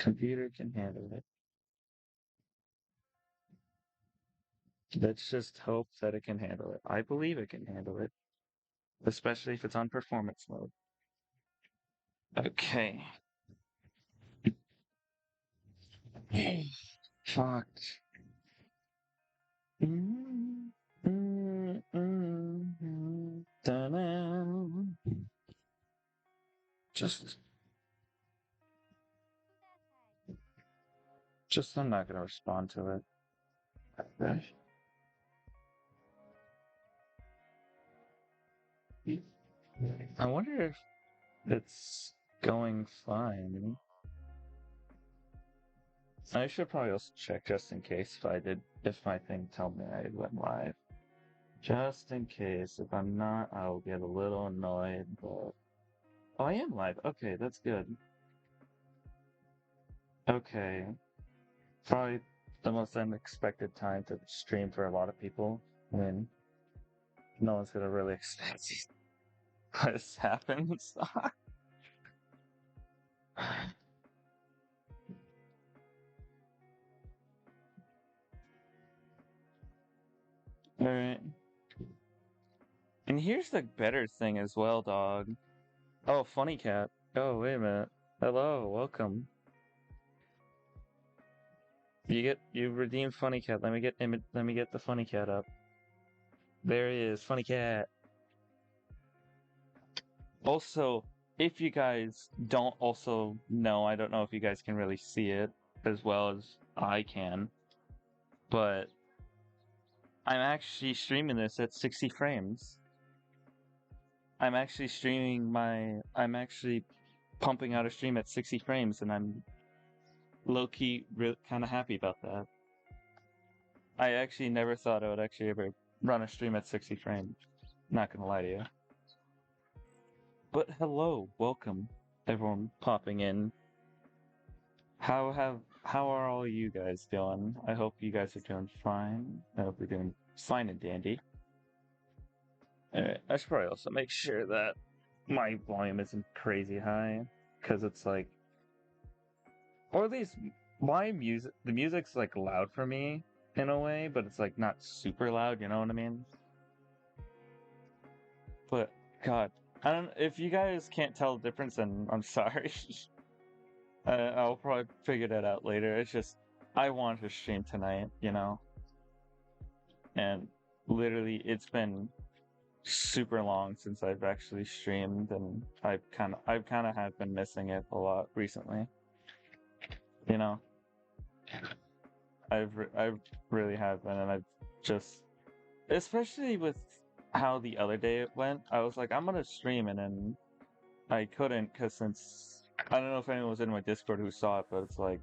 Computer can handle it. Let's just hope that it can handle it. I believe it can handle it, especially if it's on performance mode. Okay. Fucked. Ta-da. Just, I'm not gonna respond to it. Okay. I wonder if it's going fine. I should probably also check just in case if my thing told me I went live. Just in case. If I'm not, I'll get a little annoyed, but... Oh, I am live. Okay, that's good. Okay. Probably the most unexpected time to stream for a lot of people when no one's gonna really expect this happens. Alright. And here's the better thing as well, dog. Oh, funny cat. Oh, wait a minute. Hello, welcome. You redeemed funny cat. Let me get the funny cat up. There he is, funny cat. Also, if you guys don't also know, I don't know if you guys can really see it as well as I can, but I'm actually streaming this at 60 frames. I'm actually pumping out a stream at 60 frames, and I'm low-key kind of happy about that. I actually never thought I would actually ever run a stream at 60 frames. Not gonna lie to you. But hello, welcome, everyone popping in. How are all you guys doing? I hope you guys are doing fine. I hope you're doing fine and dandy. Alright, I should probably also make sure that my volume isn't crazy high, because it's like, or at least the music's like loud for me in a way, but it's like not super loud, you know what I mean? But God, I don't. If you guys can't tell the difference, then I'm sorry. I'll probably figure that out later. It's just I want to stream tonight, you know, and literally it's been super long since I've actually streamed, and I've kind of have been missing it a lot recently. You know, I really have been, and I've just, especially with how the other day it went, I was like, I'm gonna stream, and then I couldn't because since I don't know if anyone was in my Discord who saw it, but it's like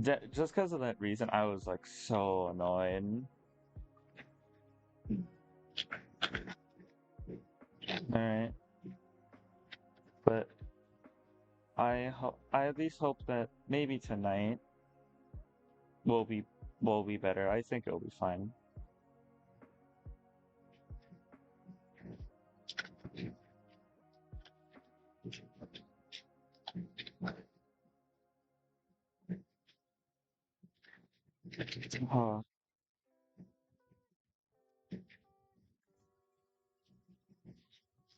just because of that reason, I was like so annoyed. All right, but I at least hope that maybe tonight will be better. I think it'll be fine. Oh.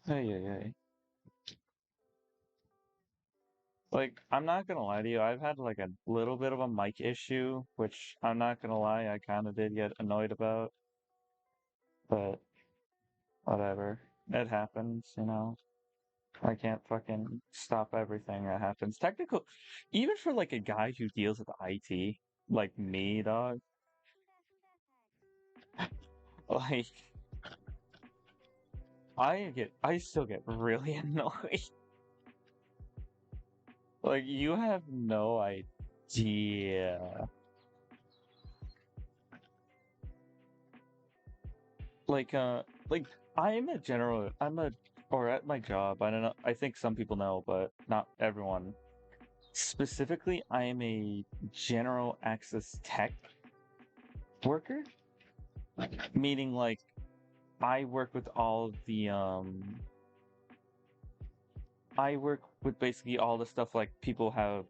Hey. Like, I'm not gonna lie to you, I've had like a little bit of a mic issue, which I'm not gonna lie, I kind of did get annoyed about, but whatever. It happens, you know. I can't fucking stop everything that happens. Technical, even for like a guy who deals with IT, like me, dog, like, I still get really annoyed. Like, you have no idea. Like, or at my job, I don't know, I think some people know, but not everyone. Specifically, I am a general access tech worker, meaning like, I work with all of the, I work with basically all the stuff like people have,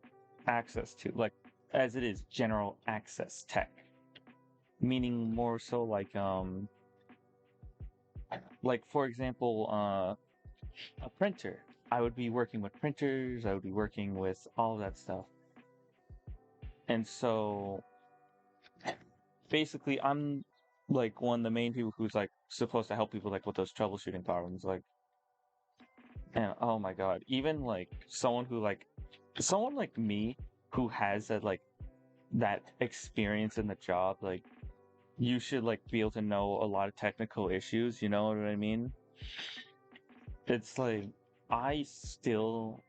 access to, like, as it is general access tech, meaning more so like for example, a printer. I would be working with printers. I would be working with all of that stuff, and so basically, I'm like one of the main people who's like supposed to help people like with those troubleshooting problems, like. And oh my god, even like someone like me who has that experience in the job, like you should like be able to know a lot of technical issues, you know what I mean? It's like I still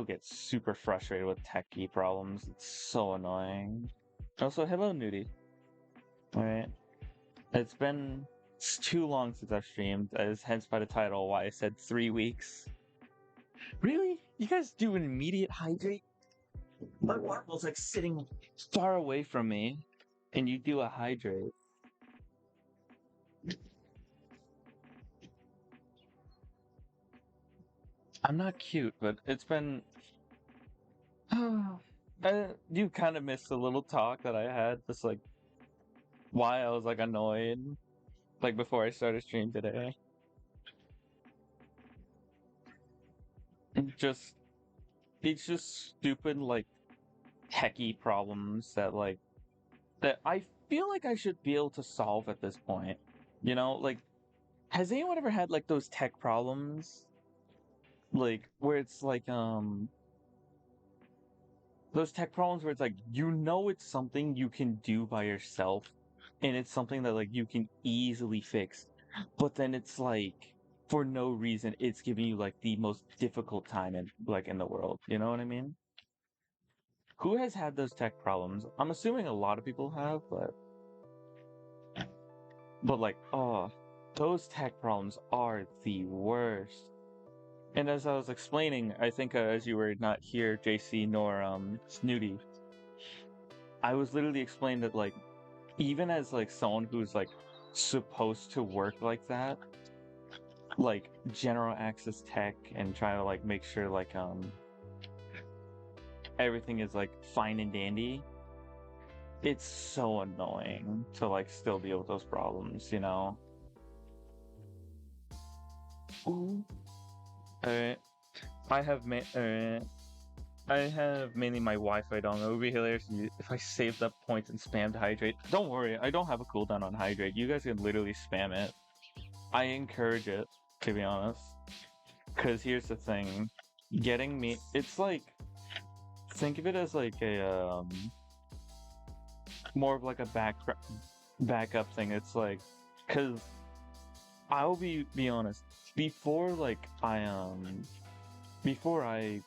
get super frustrated with techie problems. It's so annoying. Also, hello Nudie. Alright. It's too long since I've streamed, as hence by the title why I said 3 weeks. Really? You guys do an immediate hydrate? My Marvel's like sitting far away from me, and you do a hydrate. I'm not cute, but it's been. You kind of missed a little talk that I had, just like why I was like annoyed, like before I started stream today. Just it's just stupid like techie problems that I feel like I should be able to solve at this point. You know, like has anyone ever had like those tech problems? Like where it's like those tech problems where it's like you know it's something you can do by yourself and it's something that like you can easily fix, but then it's like for no reason it's giving you like the most difficult time in the world. You know what I mean? Who has had those tech problems? I'm assuming a lot of people have, but like oh, those tech problems are the worst. And as I was explaining, I think as you were not here, JC nor Snooty, I was literally explaining that like even as like someone who's like supposed to work like that, like general access tech and trying to like make sure like everything is like fine and dandy, it's so annoying to like still deal with those problems, you know? Ooh. Alright. I have I have mainly my Wi-Fi dongle. It would be hilarious if I saved up points and spammed hydrate. Don't worry, I don't have a cooldown on hydrate. You guys can literally spam it. I encourage it, to be honest. Because here's the thing. Getting me... It's like... Think of it as like a, more of like a backup thing. It's like... Because... I'll be honest. Before, like, Before I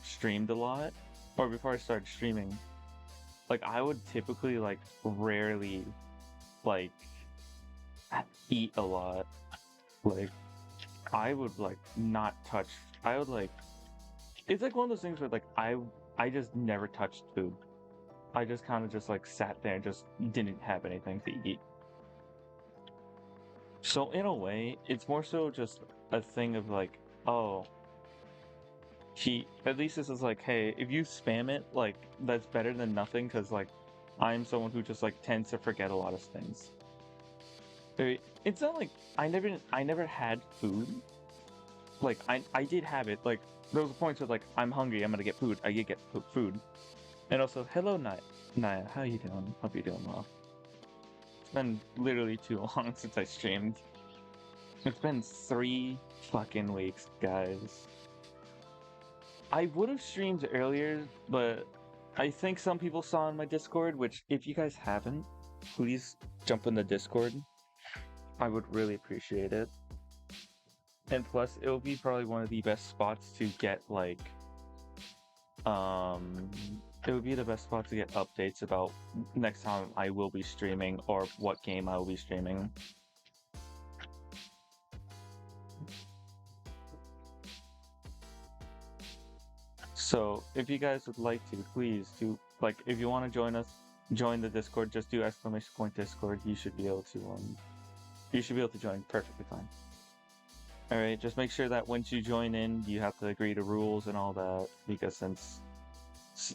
streamed a lot, or before I started streaming, like I would typically like rarely like eat a lot. Like I would like not touch. I would like. It's like one of those things where like I just never touched food. I just kind of just like sat there and just didn't have anything to eat. So in a way, it's more so just a thing of like, oh. At least this is like, hey, if you spam it, like that's better than nothing, because like I'm someone who just like tends to forget a lot of things. It's not like I never had food. Like I did have it. Like there was points where like I'm hungry, I'm gonna get food. I get food. And also, hello Naya, how you doing? Hope you're doing well. It's been literally too long since I streamed. It's been 3 fucking weeks, guys. I would have streamed earlier, but I think some people saw in my Discord, which if you guys haven't, please jump in the Discord. I would really appreciate it. And plus, it will be probably one of the best spots to get like, it would be the best spot to get updates about next time I will be streaming or what game I will be streaming. So if you guys would like to, please do, like, if you want to join the Discord, just do !Discord. You should be able to join perfectly fine. Alright, just make sure that once you join in, you have to agree to rules and all that, because since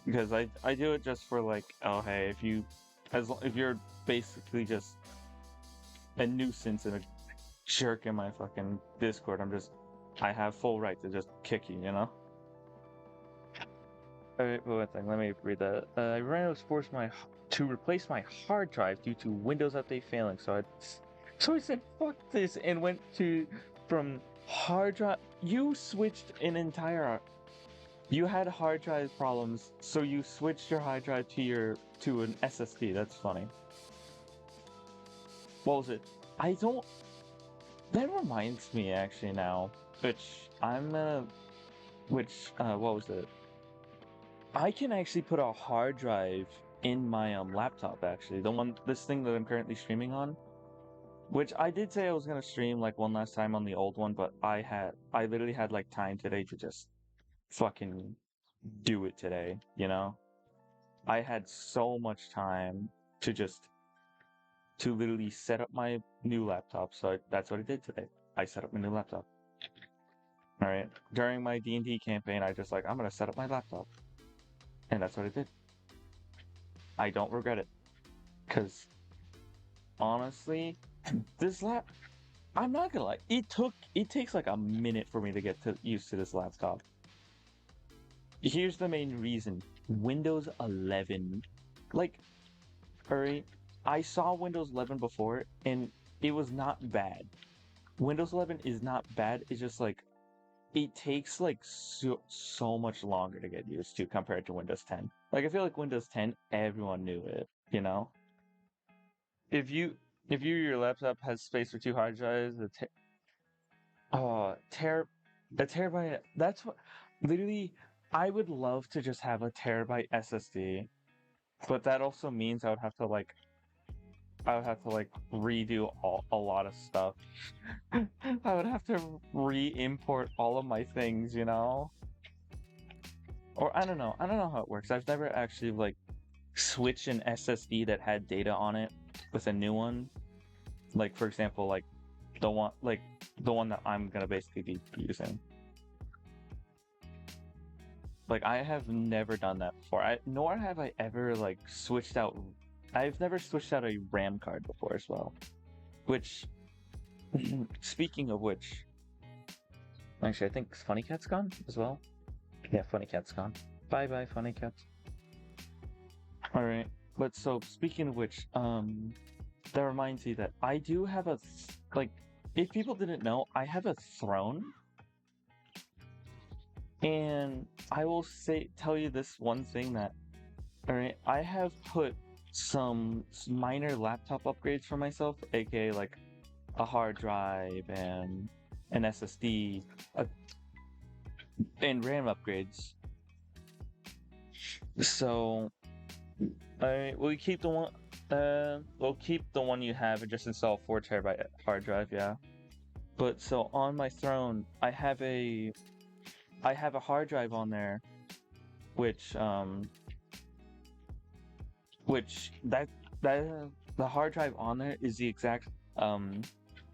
because I do it just for like, oh hey, if you're basically just a nuisance and a jerk in my fucking Discord, I have full right to just kick you, you know? Alright, well, one thing, let me read that. I ran out of force to replace my hard drive due to Windows update failing, so I said fuck this and went from hard drive. You switched an entire. You had hard drive problems, so you switched your hard drive to an SSD. That's funny. What was it? I don't. That reminds me actually now, what was it? I can actually put a hard drive in my laptop actually. This thing that I'm currently streaming on, which I did say I was gonna stream like one last time on the old one, but I literally had like time today to just fucking do it today, you know? I had so much time to literally set up my new laptop, so that's what I did today. I set up my new laptop. Alright. During my D&D campaign, I'm gonna set up my laptop. And that's what I did. I don't regret it. Because, honestly, I'm not gonna lie, it takes like a minute for me to get used to this laptop. Here's the main reason. Windows 11. Like, alright, I saw Windows 11 before, and it was not bad. Windows 11 is not bad, it's just like, it takes like so much longer to get used to compared to Windows 10. Like, I feel like Windows 10, everyone knew it, you know? If your laptop has space for 2 hard drives, a terabyte, that's what, literally, I would love to just have a terabyte SSD, but that also means I would have to like redo a lot of stuff. I would have to re-import all of my things, you know? Or I don't know how it works. I've never actually like switched an SSD that had data on it with a new one. Like, for example, the one that I'm gonna basically be using. Like, I have never done that before. Nor have I ever like switched out. I've never switched out a RAM card before as well. Which, speaking of which, actually, I think Funny Cat's gone as well. Yeah, Funny Cat's gone. Bye bye, Funny Cat. Alright, but so speaking of which, that reminds me that I do have if people didn't know, I have a throne. And I will tell you this one thing that, alright, I have put some minor laptop upgrades for myself, aka like a hard drive and an SSD, and RAM upgrades. So, we'll keep the one you have and just install 4 TB hard drive, yeah. But so on my throne, I have a hard drive on there, which the hard drive on there is the exact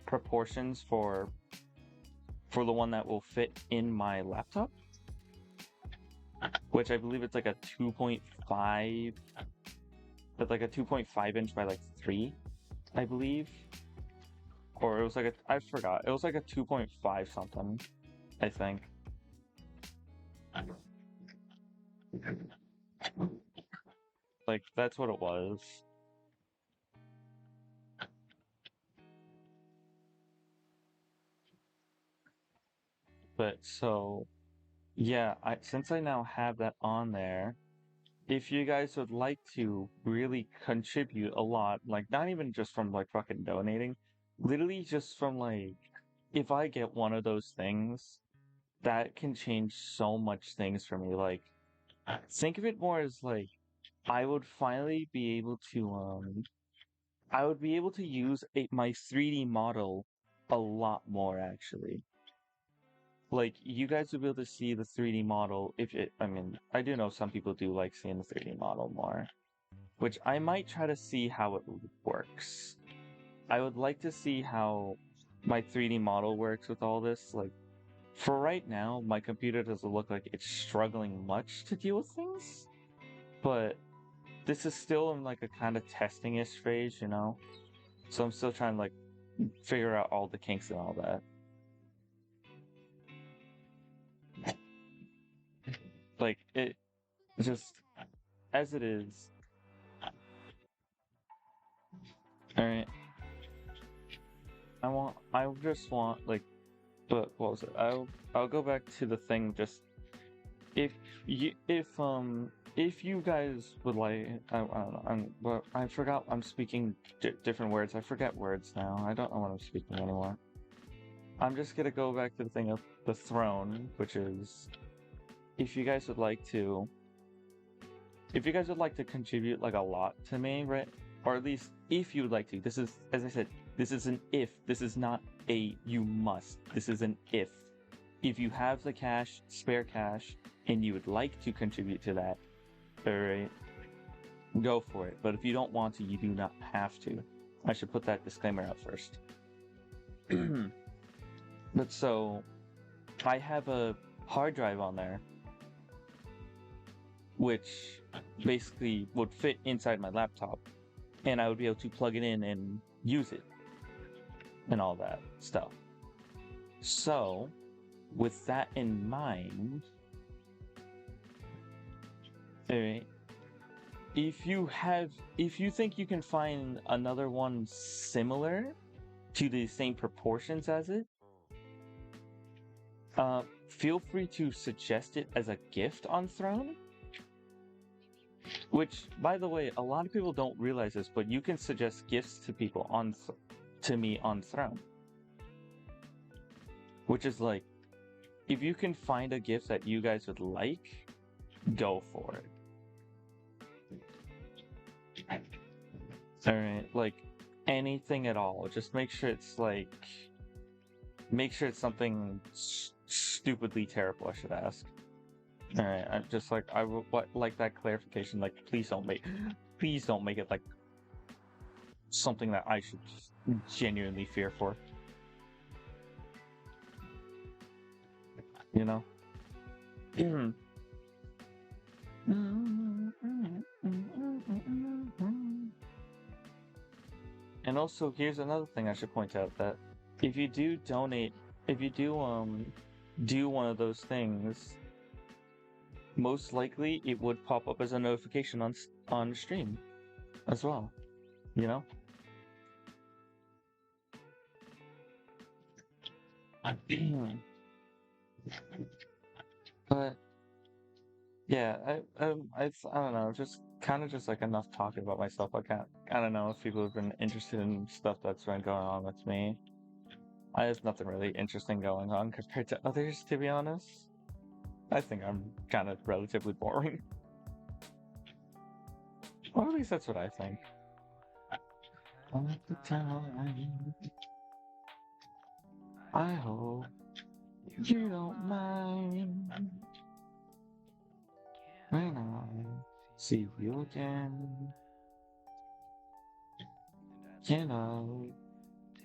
proportions for the one that will fit in my laptop, which I believe it's like a 2.5. It's like a 2.5 inch by like 3, I believe. Or it was like I forgot. It was like a 2.5 something, I think. Like, that's what it was. But so, yeah, since I now have that on there, if you guys would like to really contribute a lot, like not even just from like fucking donating, literally just from like, if I get one of those things, that can change so much things for me. Like, think of it more as like, I would finally be able to use my 3D model a lot more actually. Like, you guys would be able to see the 3D model I mean, I do know some people do like seeing the 3D model more, which I might try to see how it works. I would like to see how my 3D model works with all this. Like, for right now, my computer doesn't look like it's struggling much to deal with things. but this is still in like a kind of testing-ish phase, you know? So I'm still trying to like figure out all the kinks and all that. Like it just as it is. Alright. I just want like but what was it? I'll go back to the thing just if you guys would like I don't know I forgot I'm speaking different words. I forget words now. I don't know what I'm speaking anymore. I'm just gonna go back to the thing of the throne, which is if you guys would like to contribute like a lot to me, right? Or at least if you would like to. This is, as I said, this is an if. This is not a you must. This is an if. If you have the cash, spare cash, and you would like to contribute to that, alright, go for it. But if you don't want to, you do not have to. I should put that disclaimer out first. But so, I have a hard drive on there, which basically would fit inside my laptop, and I would be able to plug it in and use it, and all that stuff. So, with that in mind, alright, if you think you can find another one similar to the same proportions as it, feel free to suggest it as a gift on Throne. Which, by the way, a lot of people don't realize this, but you can suggest gifts to people to me on Throne. Which is like, if you can find a gift that you guys would like, go for it. Alright, like, anything at all. Just make sure it's like, something stupidly terrible, I should ask. Alright, I'm just like, I would like that clarification, like, please don't make it like something that I should genuinely fear for. You know? And also, here's another thing I should point out, that if you do donate, if you do one of those things, most likely it would pop up as a notification on stream as well, you know? But yeah, I don't know, just kind of just like enough talking about myself. I don't know if people have been interested in stuff that's been going on with me. I have nothing really interesting going on compared to others, to be honest. I think I'm kind of relatively boring. Well, at least that's what I think. All the time. I hope you don't mind when I see you again. You know,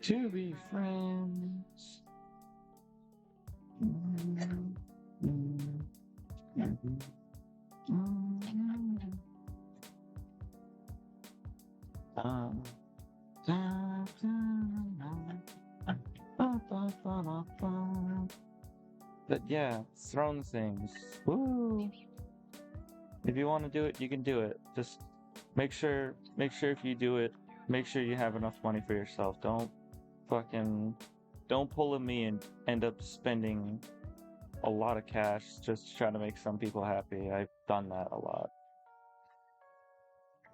to be friends. But yeah, throne things. Woo! If you want to do it, you can do it. Just make sure if you do it, make sure you have enough money for yourself. Don't pull a me and end up spending a lot of cash just to try to make some people happy. I've done that a lot.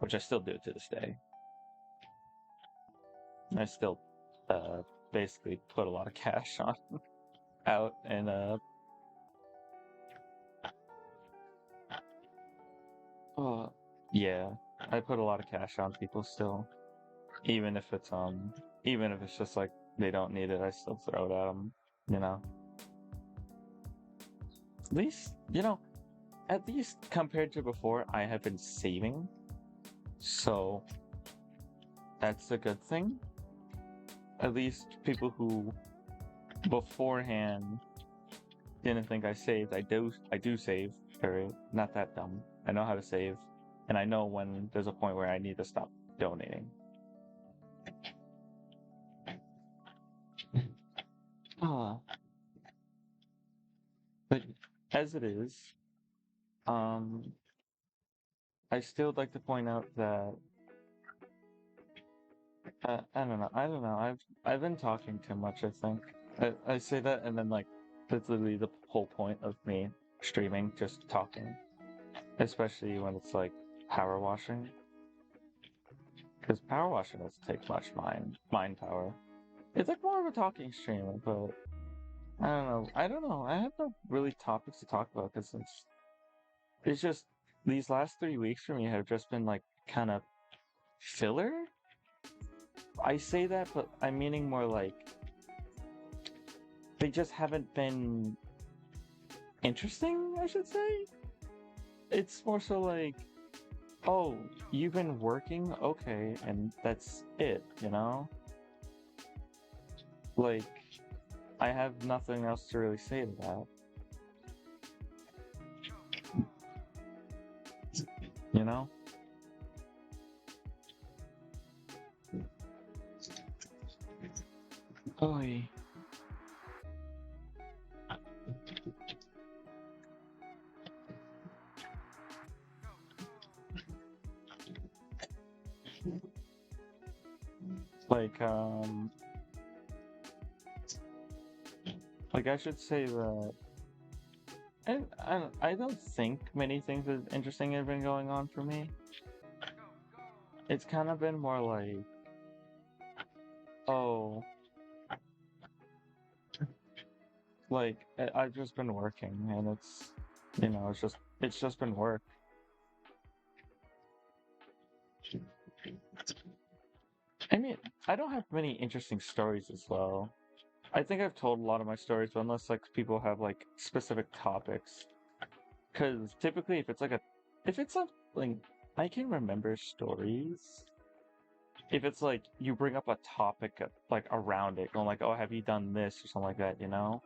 Which I still do to this day. I still basically put a lot of cash on out and yeah, I put a lot of cash on people still. Even if it's just like they don't need it, I still throw it at them, you know. At least compared to before, I have been saving. So that's a good thing. At least people who beforehand didn't think I saved, I do save. Or not that dumb. I know how to save. and I know when there's a point where I need to stop donating. But as it is, I still would like to point out that I don't know. I've been talking too much, I think. I say that and then like that's literally the whole point of me streaming, just talking. Especially when it's like power washing. Because power washing doesn't take much mind power. It's like more of a talking stream, but I don't know. I have no really topics to talk about because it's just these last 3 weeks for me have just been like kind of filler. I say that, but I'm meaning more like they just haven't been interesting, I should say. It's more so like, oh, you've been working? Okay, and that's it, you know? Like, I have nothing else to really say to that. You know? Oy. Like I should say that I don't think many things as interesting have been going on for me. It's kind of been more like, oh, like I've just been working and it's, you know, it's just been work. I mean, I don't have many interesting stories as well. I think I've told a lot of my stories, but unless like people have like specific topics, because typically if it's like I can remember stories. If it's like you bring up a topic like around it, going like, oh, have you done this or something like that, you know?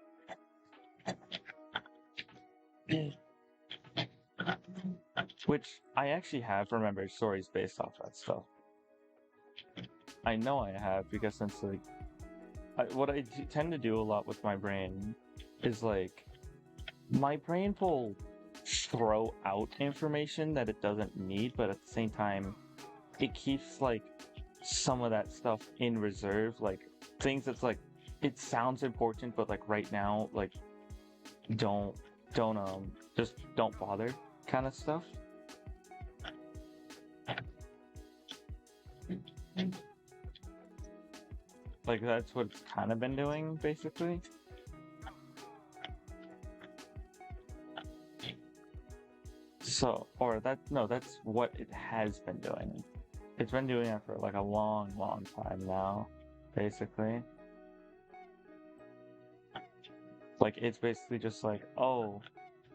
Which I actually have remembered stories based off that stuff. I know I have because since like what I tend to do a lot with my brain is like my brain will throw out information that it doesn't need, but at the same time, it keeps like some of that stuff in reserve, like things that's like it sounds important, but like right now, like don't just don't bother kind of stuff. Like that's what it's kind of been doing, basically. So, or that's what it has been doing. It's been doing it for like a long, long time now, basically. Like it's basically just like, oh,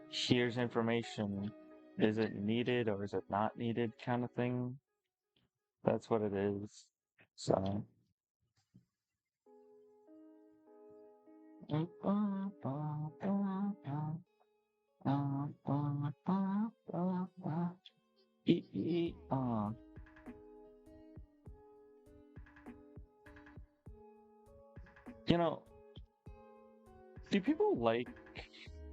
here's information. Is it needed or is it not needed kind of thing? That's what it is. So. You know, do people like...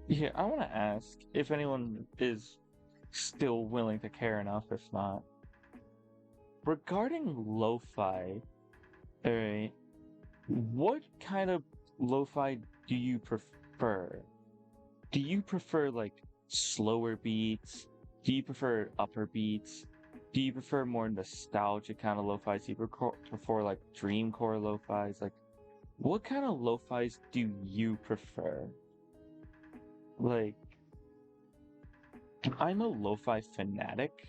Yeah, I want to ask if anyone is still willing to care enough, if not. Regarding lo-fi, alright, what kind of lo-fi do you prefer? Do you prefer like slower beats? Do you prefer upper beats? Do you prefer more nostalgic kind of lo-fis? Do you prefer like dreamcore lo-fis? Like, what kind of lo-fis do you prefer? Like, I'm a lo-fi fanatic,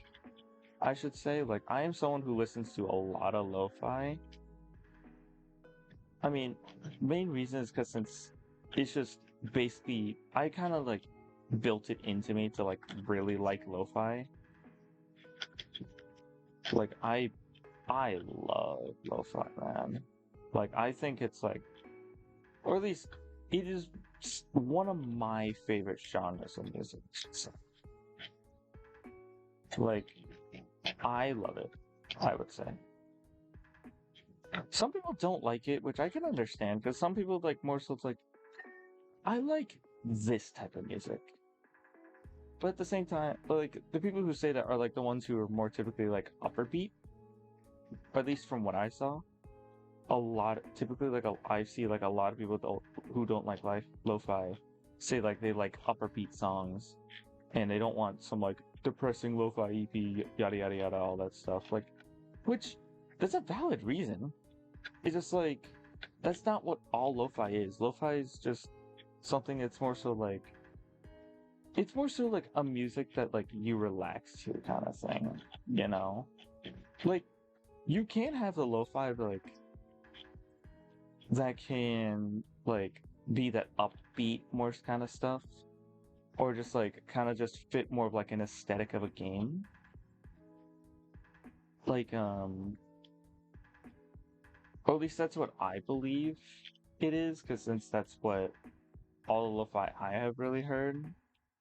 I should say. Like, I am someone who listens to a lot of lo-fi. I mean, main reason is because since it's just basically, I kind of like built it into me to like really like lo-fi. Like, I love lo-fi, man. Like, I think it's like, or at least it is one of my favorite genres of music. Like, I love it, I would say. Some people don't like it, which I can understand, because some people like more so it's like, I like this type of music. But at the same time, like the people who say that are like the ones who are more typically like upper beat, or at least from what I saw. Typically like I see like a lot of people who don't like lo-fi say like they like upper beat songs, and they don't want some like depressing lo-fi EP, yada yada yada, all that stuff. Like, which that's a valid reason. It's just like that's not what all lo-fi is. Lo-fi is just something that's more so like it's more so like a music that like you relax to kind of thing, you know? Like you can't have the lo-fi like that can like be that upbeat more kind of stuff, or just like kind of just fit more of like an aesthetic of a game. Like or at least that's what I believe it is, because since that's what all the lo-fi I have really heard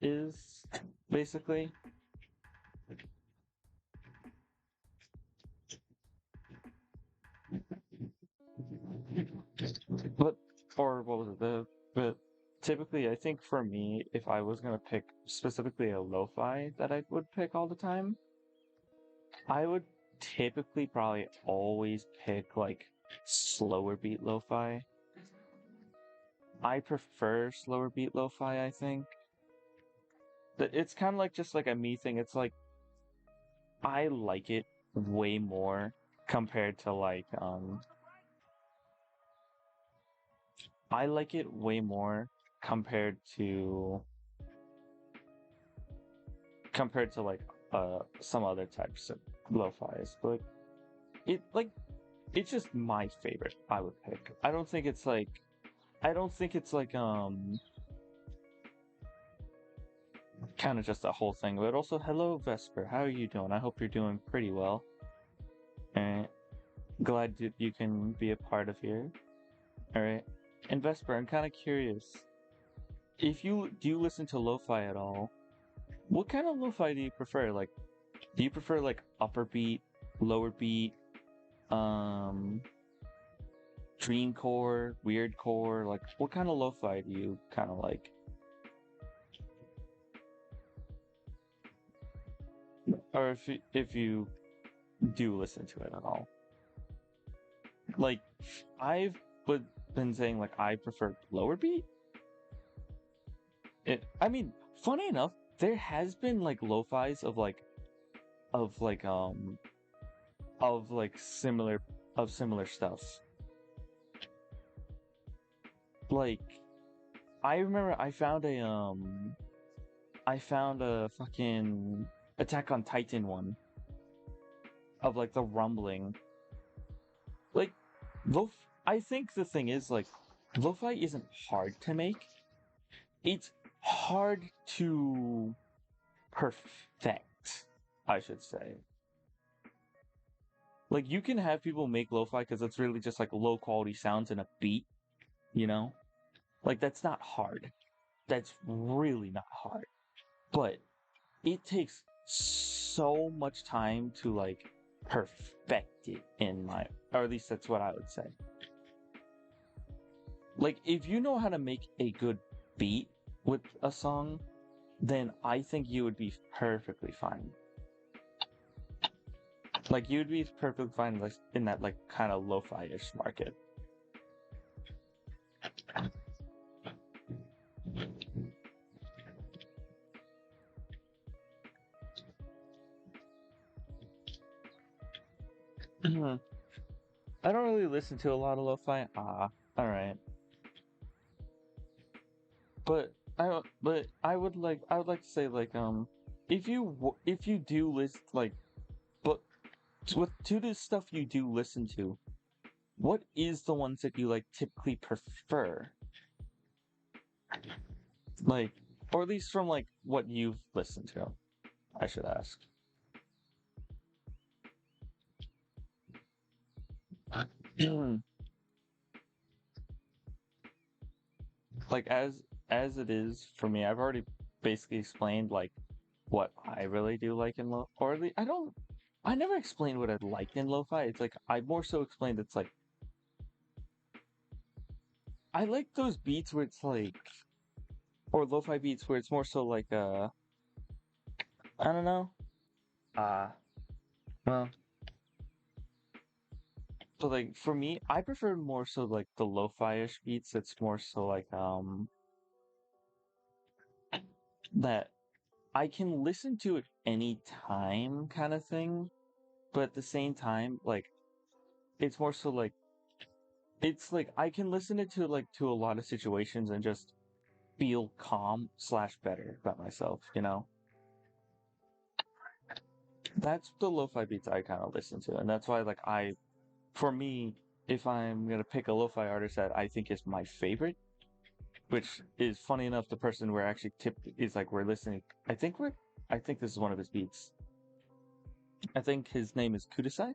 is basically. But or what was it? But typically, I think for me, if I was gonna pick specifically a lo-fi that I would pick all the time, I would typically probably always pick like slower beat lo-fi. I prefer slower beat lo-fi, I think. But it's kind of like just like a me thing. It's like I like it way more compared to like I like it way more compared to like some other types of lo-fi's. But like it's just my favorite I would pick. I don't think it's like kind of just a whole thing, but also hello Vesper, how are you doing? I hope you're doing pretty well. And glad that you can be a part of here. Alright. And Vesper, I'm kinda curious. If you do you listen to lo-fi at all? What kind of lo-fi do you prefer? Like do you prefer like upper beat, lower beat, dreamcore, weirdcore? Like what kind of lo-fi do you kinda like? Or if you do listen to it at all. Like I've been saying like I prefer lower beat. I mean, funny enough, there has been like lo-fi's of like um of like similar stuff. Like I remember I found a fucking Attack on Titan one of like the rumbling. Like I think the thing is like lo-fi isn't hard to make. It's hard to perfect, I should say. Like you can have people make lo-fi because it's really just like low quality sounds and a beat, you know? Like that's not hard. That's really not hard. But it takes so much time to like perfect it or at least that's what I would say. Like if you know how to make a good beat with a song, then I think you would be perfectly fine. Like you'd be perfectly fine like, in that like kind of lo-fi-ish market. I don't really listen to a lot of lo-fi. Alright. But I would like to say like if you do list like but to the stuff you do listen to, what is the ones that you like typically prefer? Like or at least from like what you've listened to, I should ask. Like as it is for me, I've already basically explained like what I really do like in lo or at least, I don't I never explained what I liked in lo-fi. It's like I more so explained it's like I like those beats where it's like or lo-fi beats where it's more so like I don't know. Uh well, but like for me, I prefer more so like the lo-fi-ish beats. It's more so like that I can listen to it any time kind of thing. But at the same time, like it's more so like it's like I can listen it to like to a lot of situations and just feel calm slash better about myself, you know? That's the lo-fi beats I kind of listen to, and that's why like for me, if I'm gonna pick a lo-fi artist that I think is my favorite, which is funny enough, the person we're actually is like we're listening. I think this is one of his beats. I think his name is Kudasai.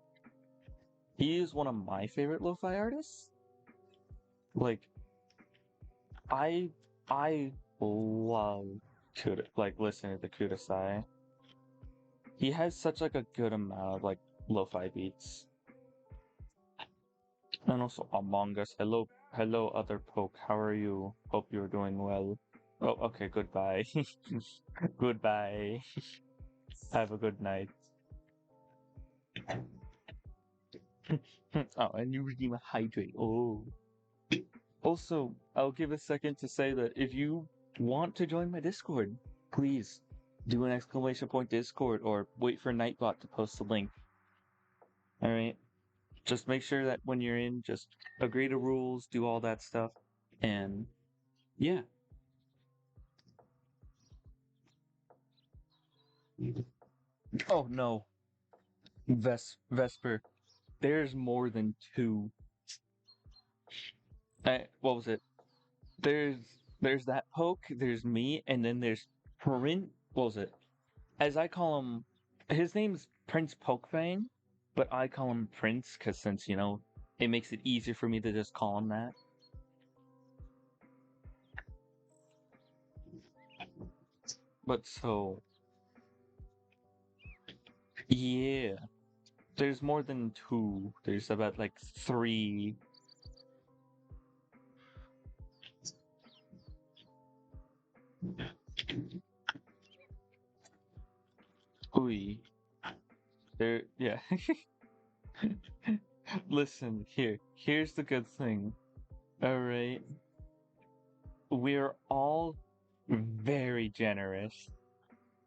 He is one of my favorite lo-fi artists. Like I I love like listening to Kudasai. He has such like a good amount of like lo-fi beats. And also Among Us. Hello, hello, other poke. How are you? Hope you're doing well. Oh, okay. Goodbye. Goodbye. Have a good night. Oh, and you redeem a hydrate. Oh. Also, I'll give a second to say that if you want to join my Discord, please do an exclamation point Discord or wait for Nightbot to post the link. All right. Just make sure that when you're in, just agree to rules, do all that stuff, and yeah. Oh no, Vesper. There's more than two. What was it? There's there's that poke. There's me, and then there's Prince. What was it? As I call him, his name's Prince Pokefang, but I call him Prince because since it makes it easier for me to just call him that. But so yeah, there's more than two. There's about like three. Ooh, there. Yeah. Listen here. Here's the good thing. All right, we're all very generous.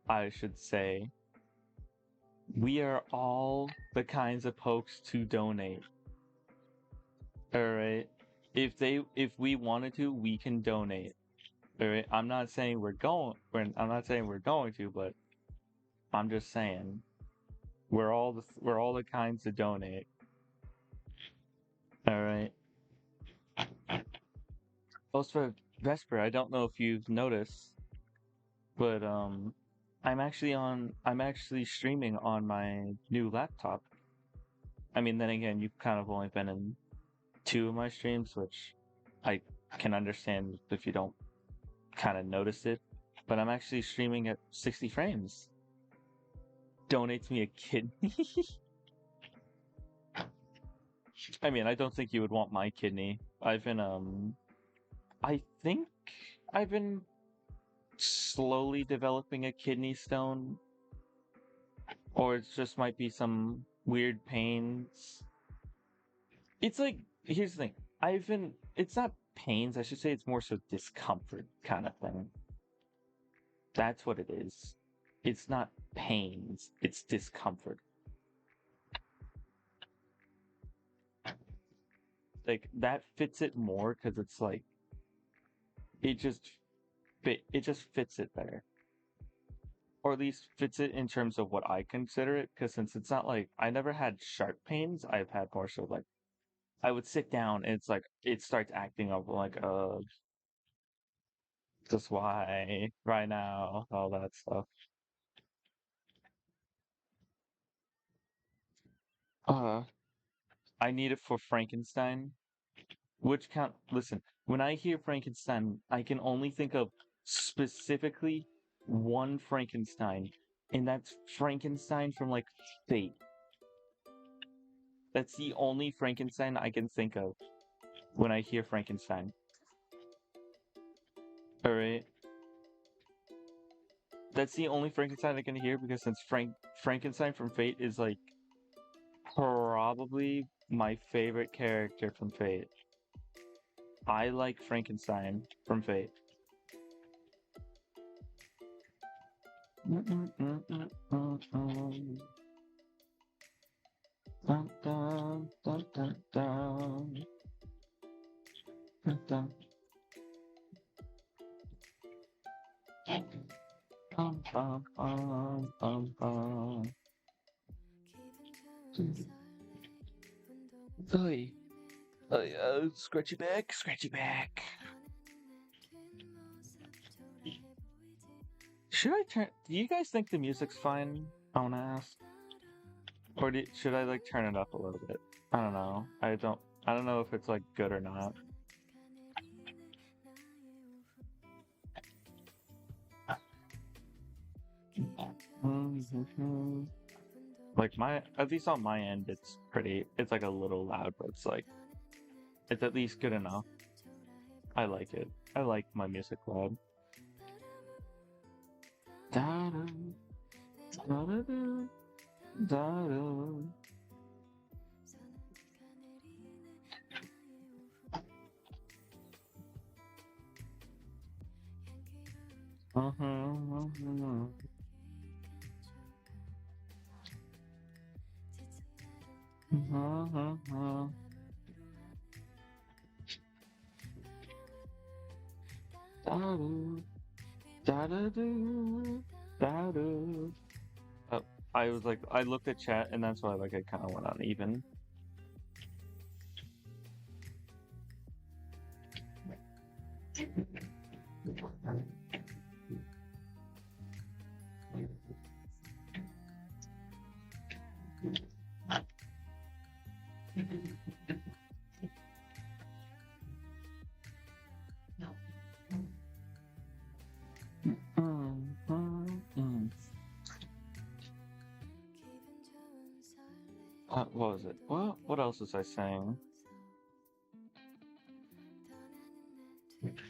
I should say. We are all the kinds of pokes to donate. All right. If we wanted to, we can donate. All right. I'm not saying we're going to, but I'm just saying we're all the kinds to donate. All right. Also, Vesper, I don't know if you've noticed, but I'm actually streaming on my new laptop. I mean, then again, you've kind of only been in two of my streams, which I can understand if you don't kind of notice it. But I'm actually streaming at 60 frames. Donates me a kidney. I mean, I don't think you would want my kidney. I think I've been slowly developing a kidney stone, or it just might be some weird pains. It's like, here's the thing. It's not pains, I should say it's more so discomfort kind of thing. That's what it is. It's not pains, it's discomfort. Like, that fits it more because it's like, it just it just fits it better. Or at least fits it in terms of what I consider it, because since it's not like, I never had sharp pains, I've had more so like, I would sit down and it's like, it starts acting up like, just why right now, all that stuff. Uh, I need it for Frankenstein. Which count? Listen, when I hear Frankenstein, I can only think of specifically one Frankenstein, and that's Frankenstein from like Fate. That's the only Frankenstein I can think of when I hear Frankenstein. Alright? That's the only Frankenstein I can hear because since Frankenstein from Fate is like probably my favorite character from Fate. I like Frankenstein from Fate. Dun, dun, dun, dun, dun. Dun, dun. Bum, bum, bum, bum, bum. Oy. Scratchy back, scratchy back. Should I turn? Do you guys think the music's fine? I wanna ask. Or should I like turn it up a little bit? I don't know. I don't know if it's like good or not. Like at least on my end, it's like a little loud, but it's at least good enough. I like it. I like my music loud. Da-da, da-da-da, da-da. Oh, I was like, I looked at chat, and that's why like I kind of went uneven. What was it? What else was I saying?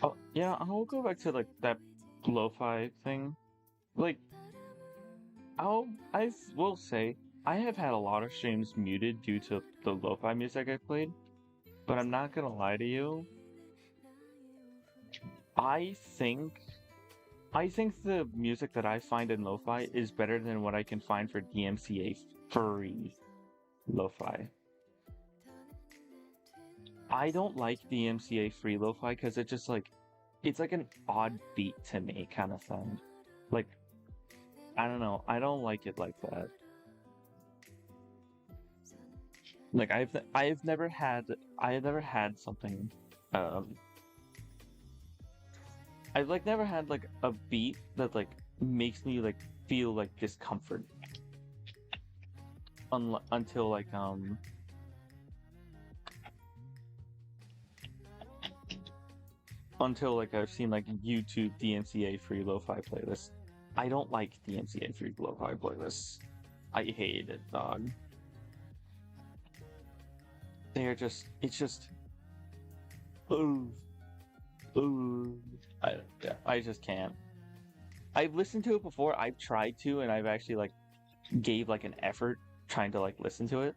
Oh, yeah, I'll go back to like that lo-fi thing. Like, I will say, I have had a lot of streams muted due to the lo-fi music I played, but I'm not gonna lie to you. I think the music that I find in lo-fi is better than what I can find for DMCA free lo-fi. I don't like DMCA free lo-fi because it's like an odd beat to me kind of thing. Like, I don't know, I don't like it like that. Like I've never had something I've like never had like a beat that like makes me like feel like discomfort until like I've seen like YouTube DMCA free lo-fi playlists. I don't like DMCA free lo-fi playlists. I hate it, dog. It's just ooh. I just can't. I've listened to it before. I've tried to, and I've actually like gave like an effort trying to like listen to it.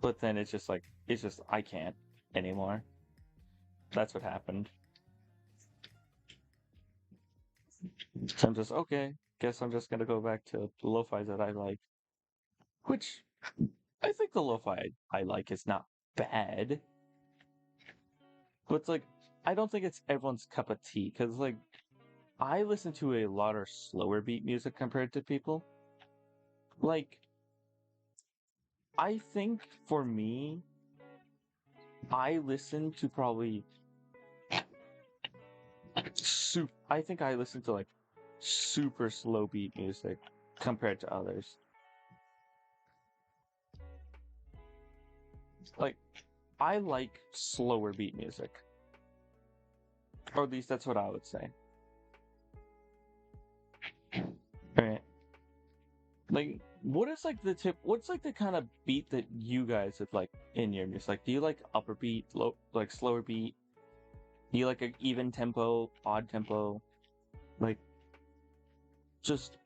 But then it's just I can't anymore. That's what happened. So I'm just okay. Guess I'm just gonna go back to the lo-fi that I like, which I think the lo-fi I like is not bad. But it's like I don't think it's everyone's cup of tea because like I listen to a lot of slower beat music compared to people. Like I think for me, I listen to probably I think I listen to like super slow beat music compared to others. Like I like slower beat music. Or at least that's what I would say. Right. Like what is like the tip? What's like the kind of beat that you guys would like in your music? Like, do you like upper beat, low, like slower beat? Do you like an even tempo, odd tempo? Like, just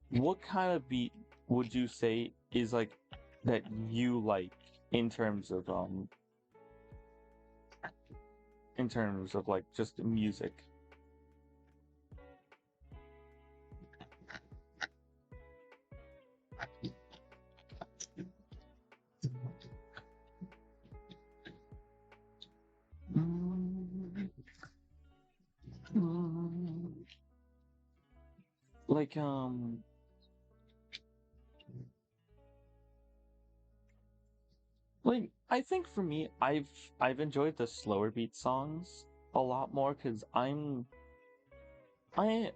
what kind of beat would you say is like that you like in terms of like just music? Like like I think for me, I've enjoyed the slower beat songs a lot more because I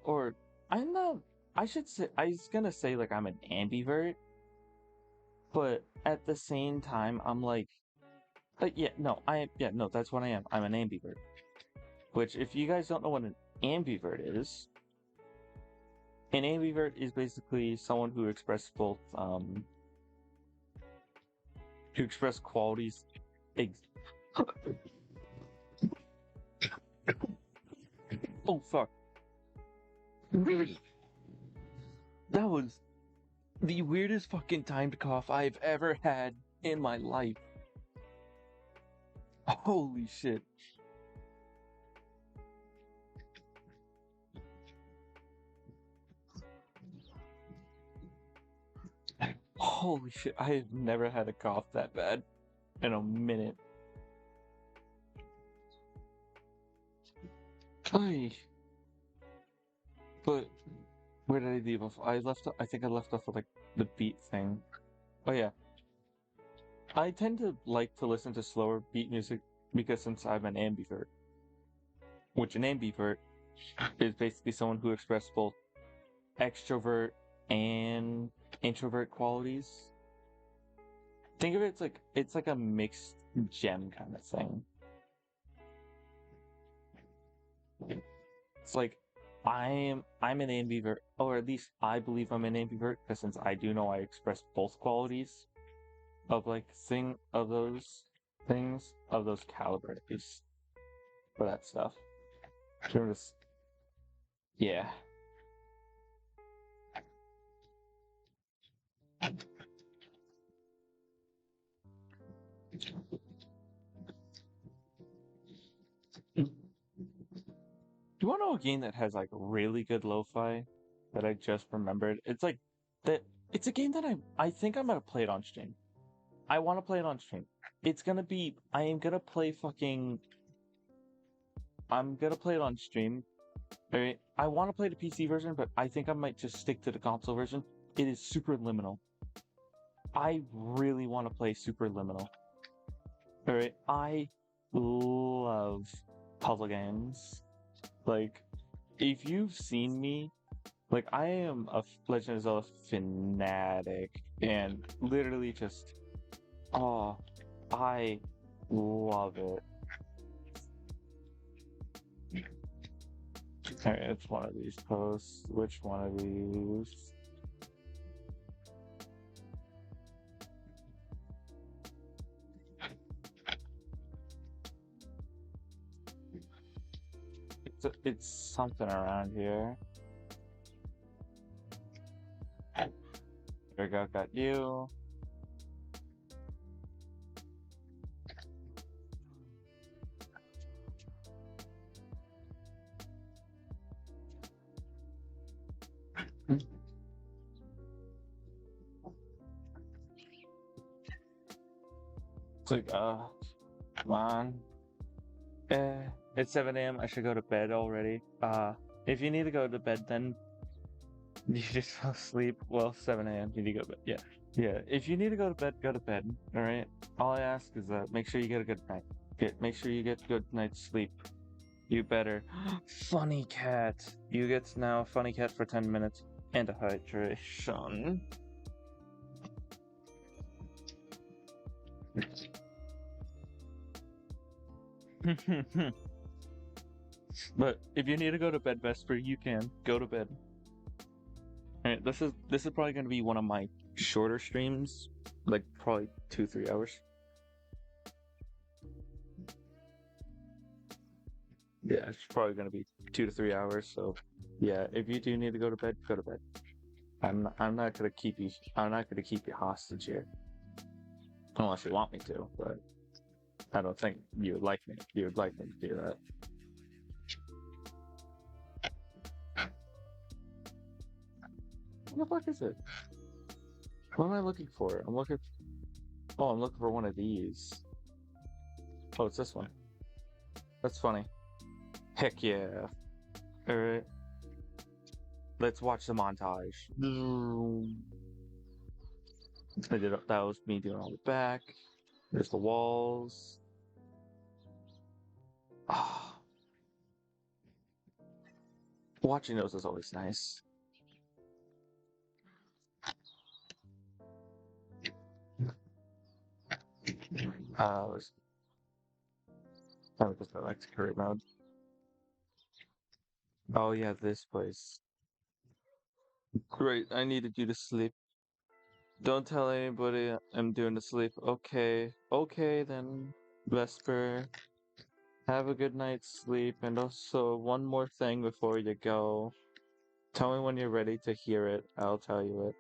or I'm not. I should say I was gonna say like I'm an ambivert, but at the same time I'm like yeah no I yeah no that's what I am. I'm an ambivert. Which if you guys don't know what an ambivert is, an ambivert is basically someone who expresses both to express qualities. Ex- oh fuck! That was the weirdest fucking timed cough I've ever had in my life. Holy shit! Holy shit! I have never had a cough that bad in a minute. Ay. But where did I leave off? I think I left off with like the beat thing. Oh yeah. I tend to like to listen to slower beat music because since I'm an ambivert, which an ambivert is basically someone who expresses both extrovert and introvert qualities. Think of it as like it's like a mixed gem kind of thing. It's like I'm an ambivert, or at least I believe I'm an ambivert, because since I do know I express both qualities of like things of those calibers for that stuff. Just yeah. Do you want to know a game that has like really good lo-fi that I just remembered? It's like that. It's a game that I think I'm gonna play it on stream. I want to play it on stream. It's gonna be. I am gonna play fucking. I'm gonna play it on stream. Alright. I want to play the PC version, but I think I might just stick to the console version. It is super liminal. I really want to play super liminal. Alright. I love puzzle games. Like, if you've seen me, like, I am a Legend of Zelda fanatic, and literally just, oh, I love it. Alright, it's one of these posts. Which one of these? It's something around here. There we go, got you. It's like, come on. It's 7 a.m. I should go to bed already. If you need to go to bed, then you just fell asleep. Well, 7 a.m. You need to go to bed. Yeah. Yeah. If you need to go to bed, go to bed. All right. All I ask is make sure you get a good night. Make sure you get good night's sleep. You better. Funny cat. You get now funny cat for 10 minutes and a hydration. But if you need to go to bed, Vesper, you can go to bed. Alright, this is probably gonna be one of my shorter streams, like probably 2-3 hours. Yeah, it's probably gonna be 2 to 3 hours. So, yeah, if you do need to go to bed, go to bed. I'm not gonna keep you. I'm not gonna keep you hostage here, unless you want me to. But I don't think you would like me. You would like me to do that. What the fuck is it? What am I looking for? I'm looking. Oh, I'm looking for one of these. Oh, it's this one. That's funny. Heck yeah. Alright. Let's watch the montage. That was me doing all the back. There's the walls. Ah. Watching those is always nice. Let's just go back to career mode. Oh yeah, this place. Great, I needed you to sleep. Don't tell anybody I'm doing to sleep. Okay. Okay then, Vesper. Have a good night's sleep, and also one more thing before you go. Tell me when you're ready to hear it. I'll tell you it.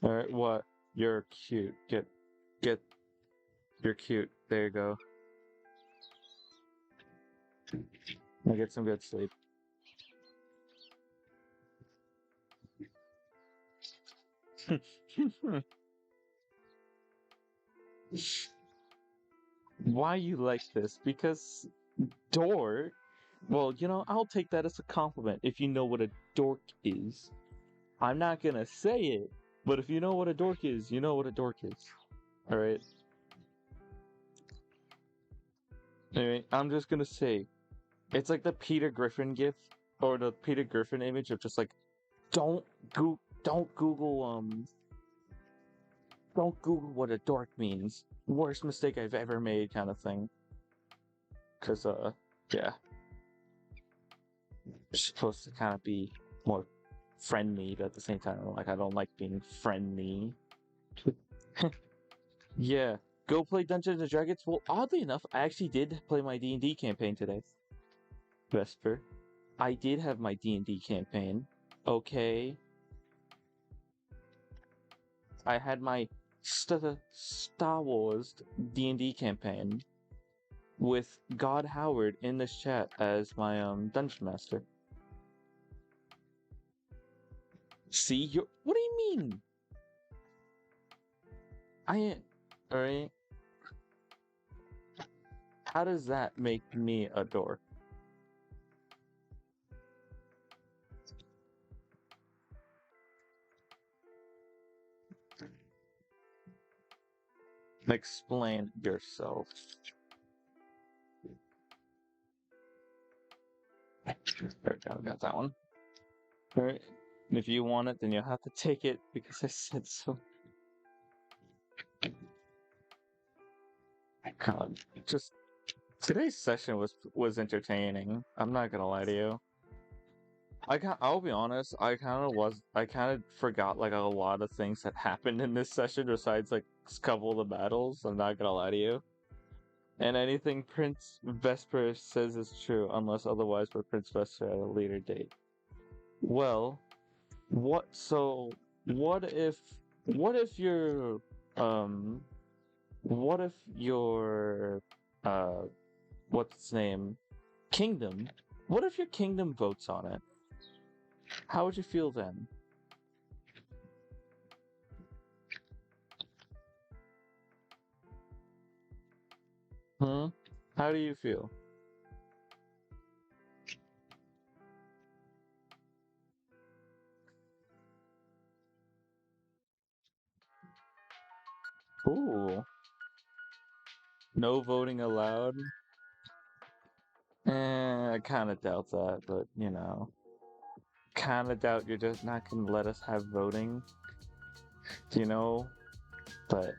Alright, what? You're cute. Get. You're cute. There you go. Now get some good sleep. Why you like this? Because dork? Well, I'll take that as a compliment if you know what a dork is. I'm not gonna say it, but if you know what a dork is, you know what a dork is. Alright? Anyway, I'm just gonna say, it's like the Peter Griffin gif, or the Peter Griffin image of just like, don't Google what a dork means. Worst mistake I've ever made kind of thing. Cause, yeah. It's supposed to kind of be more friendly, but at the same time, like, I don't like being friendly. Yeah. Go play Dungeons and Dragons? Well, oddly enough, I actually did play my D&D campaign today. Vesper. I did have my D&D campaign. Okay. I had my Star Wars D&D campaign with God Howard in this chat as my dungeon master. See, what do you mean? Alright. How does that make me a dork? Explain yourself. There we go, got that one. Alright. If you want it, then you'll have to take it because I said so. God, just today's session was entertaining. I'm not gonna lie to you. I'll be honest, I kind of forgot like a lot of things that happened in this session besides like a couple of the battles. I'm not gonna lie to you. And anything Prince Vesper says is true unless otherwise for Prince Vesper at a later date. Well, what if your what if your what's its name? Kingdom? What if your kingdom votes on it? How would you feel then? How do you feel? Ooh. No voting allowed? I kind of doubt that, but kind of doubt you're just not gonna let us have voting. But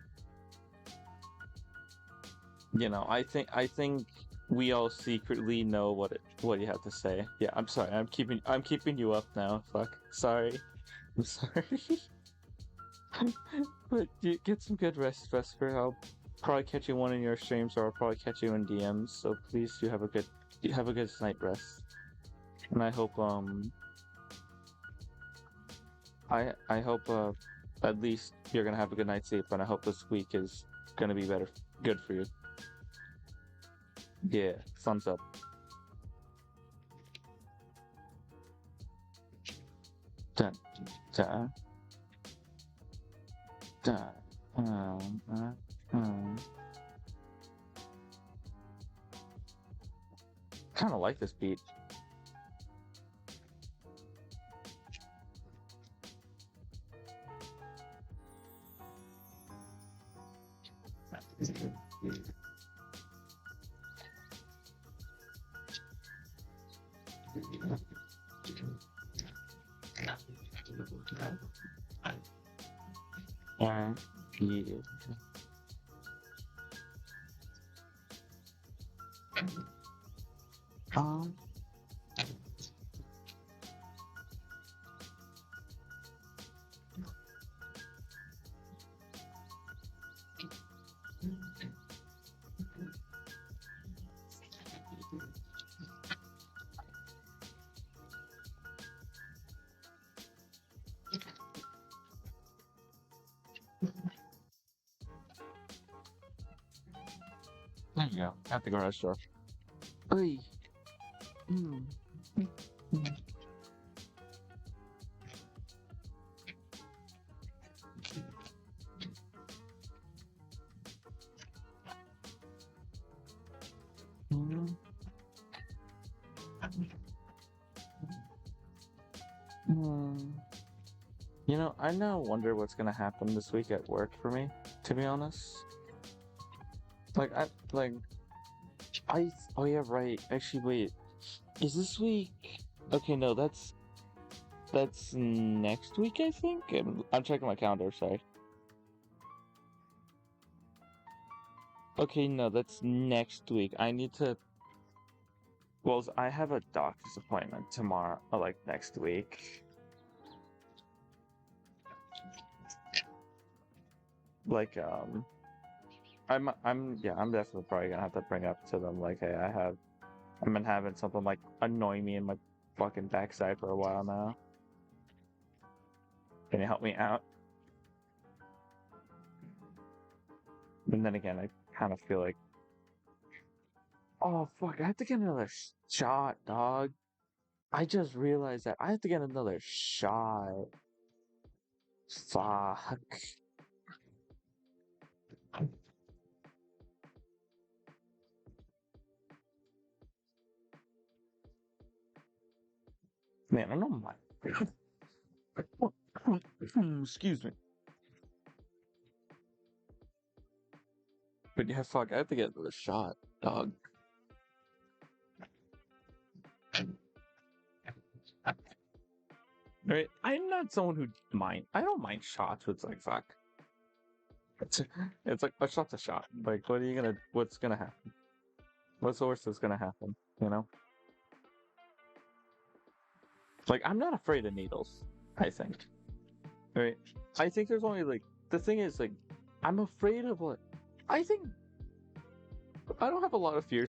I think we all secretly know what you have to say. Yeah, I'm sorry. I'm keeping you up now. Fuck. Sorry. I'm sorry. But you get some good rest, Vesper. I'll probably catch you one in your streams, or I'll probably catch you in DMs. So please, you have a good night rest. And I hope at least you're gonna have a good night's sleep, and I hope this week is gonna be good for you. Yeah, thumbs up. Dun, dun, dun, Kind of like this beat. Yeah. Um, there you go. At the garage door. Oy. Mm. Mm. Mm. I now wonder what's gonna happen this week at work for me, to be honest. Like, oh yeah, right. Actually, wait. Is this week? Okay, no, that's next week, I think. I'm checking my calendar, sorry. Okay, no, that's next week. I need to. Well, I have a doctor's appointment tomorrow, like next week. Like, I'm definitely probably gonna have to bring up to them, like, hey, I've been having something like annoy me in my fucking backside for a while now. Can you help me out? And then again, I kind of feel like, oh fuck, I have to get another shot, dog. I just realized that I have to get another shot. Fuck. Man, I don't mind. Excuse me. But yeah, fuck, I have to get another shot, dog. Right? I'm not someone who I don't mind shots, but it's like, fuck. It's like, a shot's a shot. Like, what's gonna happen? What's the worst that's gonna happen, you know? Like, I'm not afraid of needles, I think. Right? I think there's only, like, the thing is, like, I'm afraid of what? I think, I don't have a lot of fears.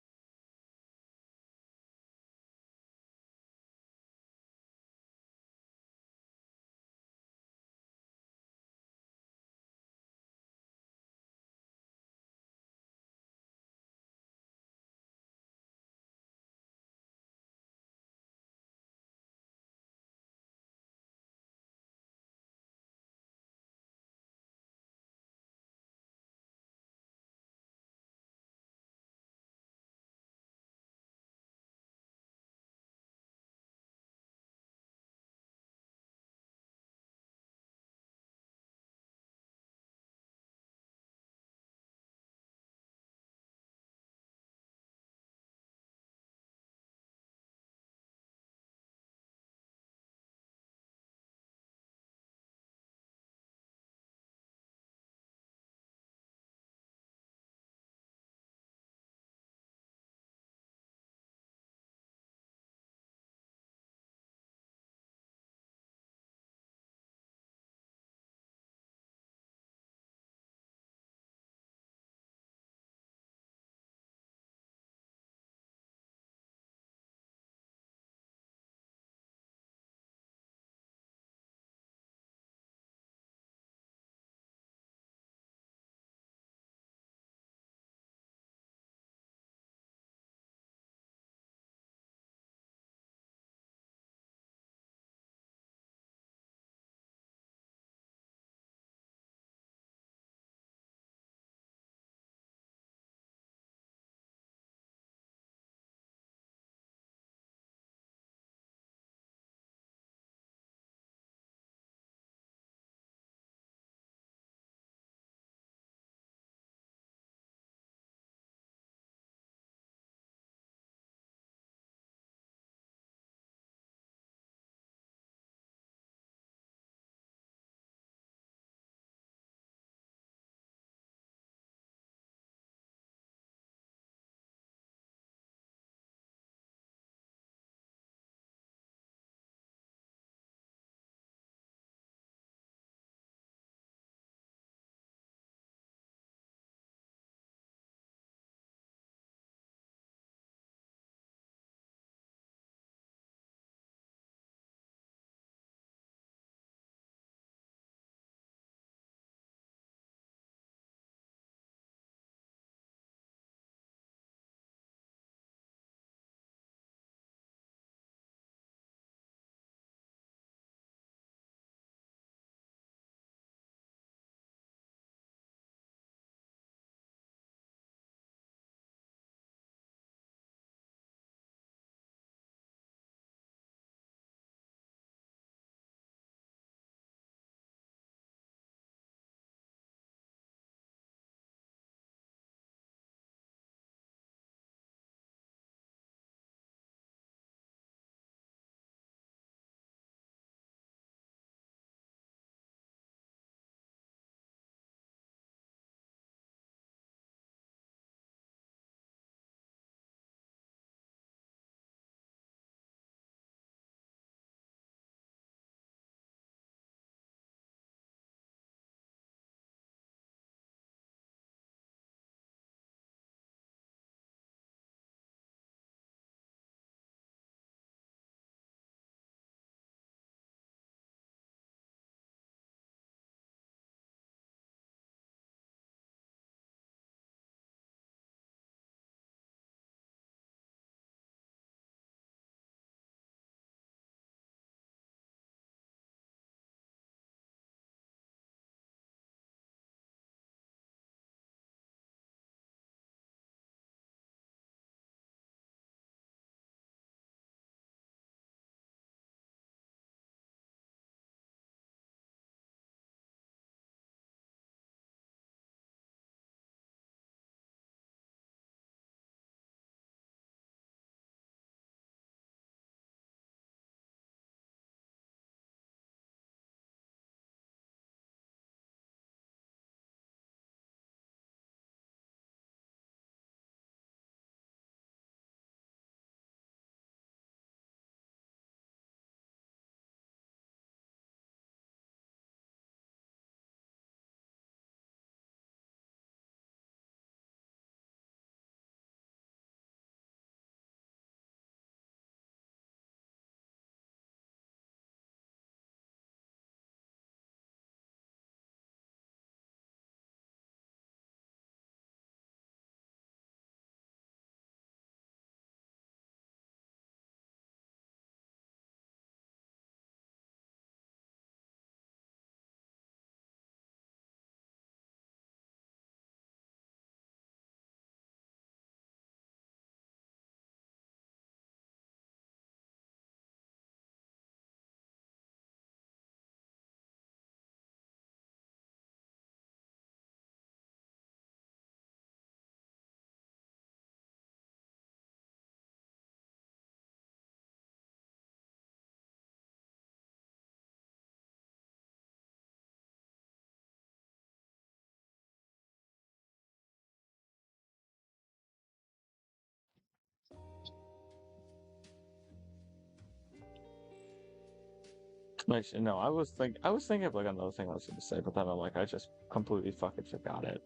Actually, no, I was thinking of like another thing I was gonna say, but then I'm like, I just completely fucking forgot it.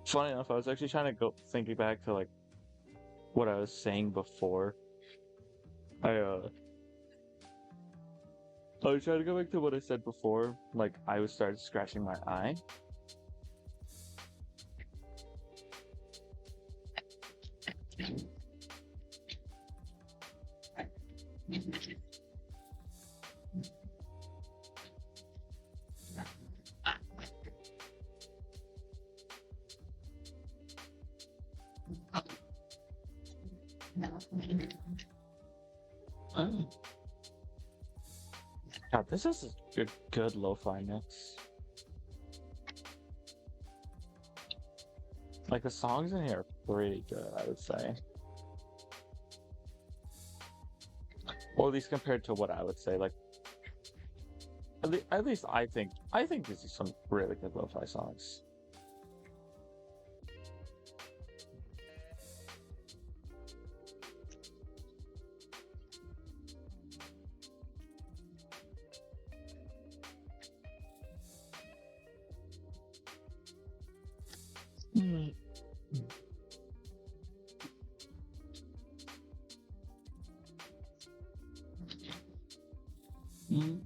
Funny enough, I was actually trying to go thinking back to like what I was saying before. I uh I was trying to go back to what I said before, like I was started scratching my eye. Oh. God, this is a good lo-fi mix. Like the songs in here are pretty good, I would say. Or at least compared to what I would say. Like at least I think these are some really good lo-fi songs. Mm. Mm.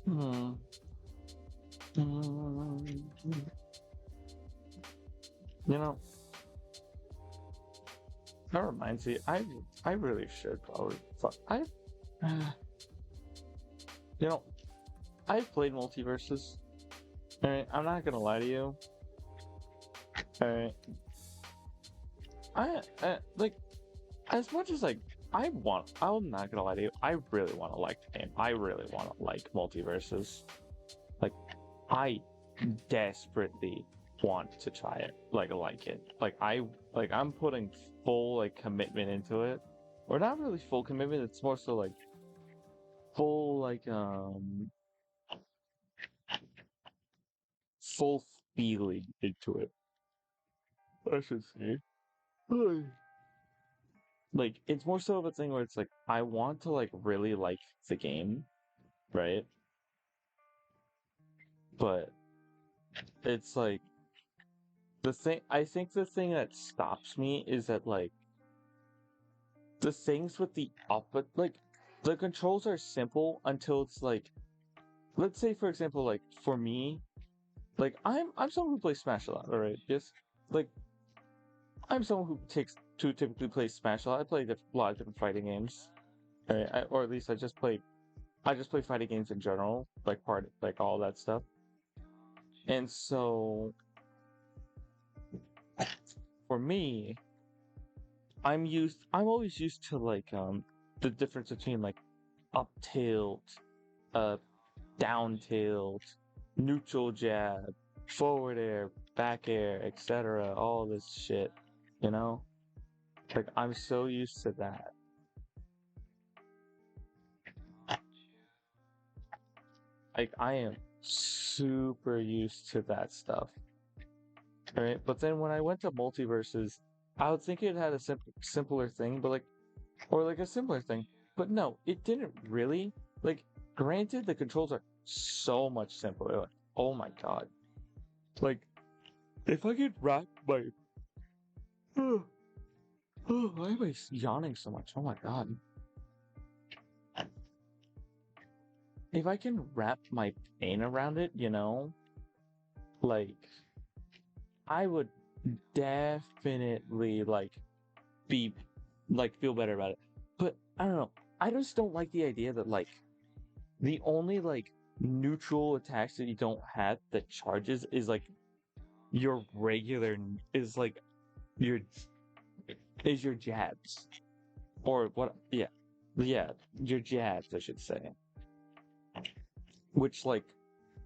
Mm. Mm. You know, that reminds me. I really should probably. Uh, you know, I've played multiverses. Alright, I'm not gonna lie to you. Alright, I like as much as like I'm not gonna lie to you. I really want to like the game. I really want to like multiverses. Like, I desperately want to try it. Like it. I'm putting full like commitment into it, or not really full commitment. It's more so like full full feeling into it. I should say. Like it's more so of a thing where it's like I want to like really like the game, right? But it's like I think the thing that stops me is that like the things with the like the controls are simple until it's like let's say for example like for me like I'm someone who plays Smash a lot, alright? Yes. Like I'm someone who typically plays Smash a lot. I play a lot of different fighting games. Alright, or at least I just play fighting games in general, like all that stuff. And so for me, I'm always used to like the difference between like up tilt, uh down tilt, neutral jab, forward air, back air, etc. All this shit, you know? Like I'm so used to that. Like I am super used to that stuff. Right? But then when I went to multiverses, I would think it had a simpler thing, but like or like a simpler thing. But no, it didn't really. Like, granted, the controls are so much simpler. Like, oh my god. Like, if I could wrap my. Why am I yawning so much? Oh my god. If I can wrap my pain around it, you know? Like, I would definitely be feel better about it. But I don't know. I just don't like the idea that the only neutral attacks that you don't have that charges is your regular your your jabs or what? Yeah, your jabs I should say. Which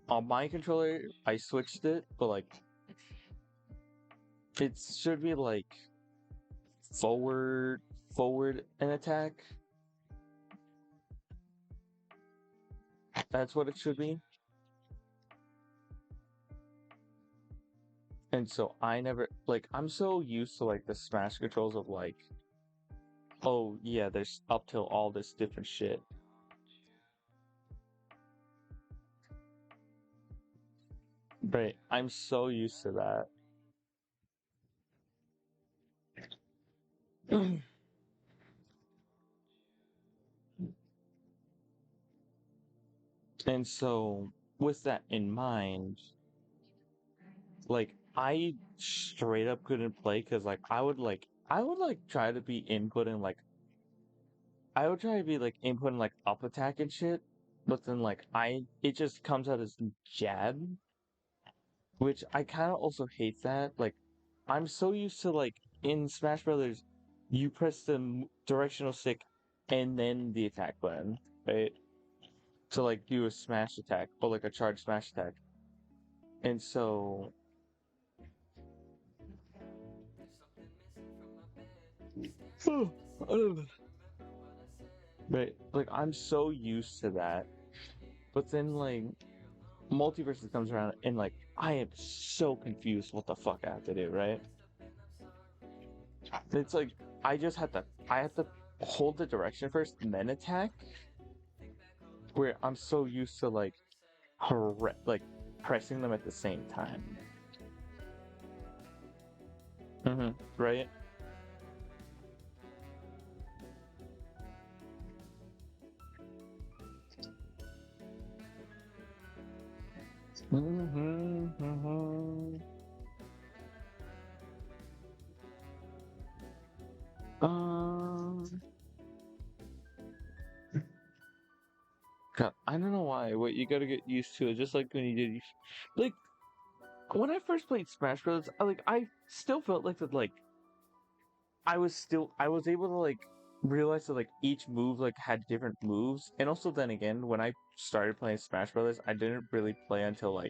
on my controller I switched it, but it should be forward an attack. That's what it should be. And so I never I'm so used to the smash controls of oh yeah, there's up till all this different shit. Right. I'm so used to that. And so with that in mind, I straight up couldn't play because I would try to be inputting I would try to be inputting up attack and shit, but then it just comes out as jab, which I kind of also hate that. I'm so used to in Smash Brothers, you press the directional stick and then the attack button, right? To do a smash attack or a charge smash attack. And so right, I'm so used to that. But then Multiverses comes around and I am so confused what the fuck I have to do, right? It's I have to hold the direction first and then attack. Where I'm so used to pressing them at the same time. Right? God, I don't know why. What you gotta get used to it, just like when you did, when I first played Smash Bros. I still felt that I was able to realize that each move had different moves, and also then again when I started playing Smash Brothers, I didn't really play until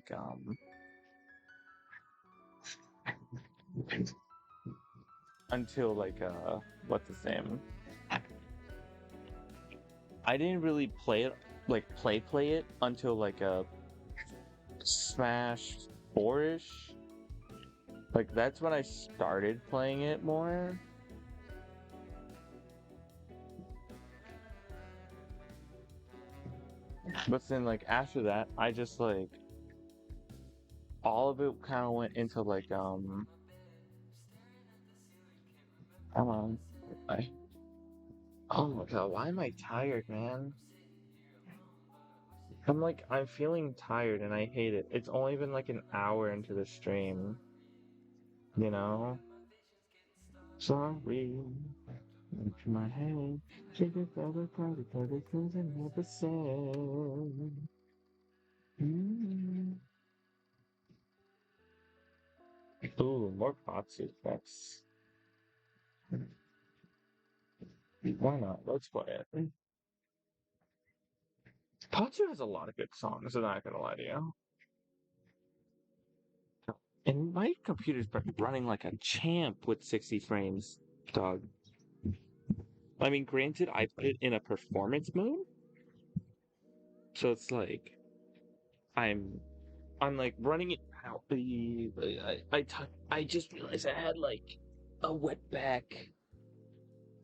what's his name? I didn't really play it play it until Smash 4-ish. That's when I started playing it more. But then after that, I just all of it kind of went into come on. Oh my god, why am I tired, man? I'm feeling tired and I hate it. It's only been an hour into the stream, you know? Sorry. Into my head. Take a other party, cause I never said. Ooh, more Patsu effects. Why not? Let's play it. Patsu has a lot of good songs, I'm not gonna lie to you. And my computer's been running like a champ with 60 frames, dog. I mean, granted, I put it in a performance mode, so it's I'm running it out. I just realized I had a wet back,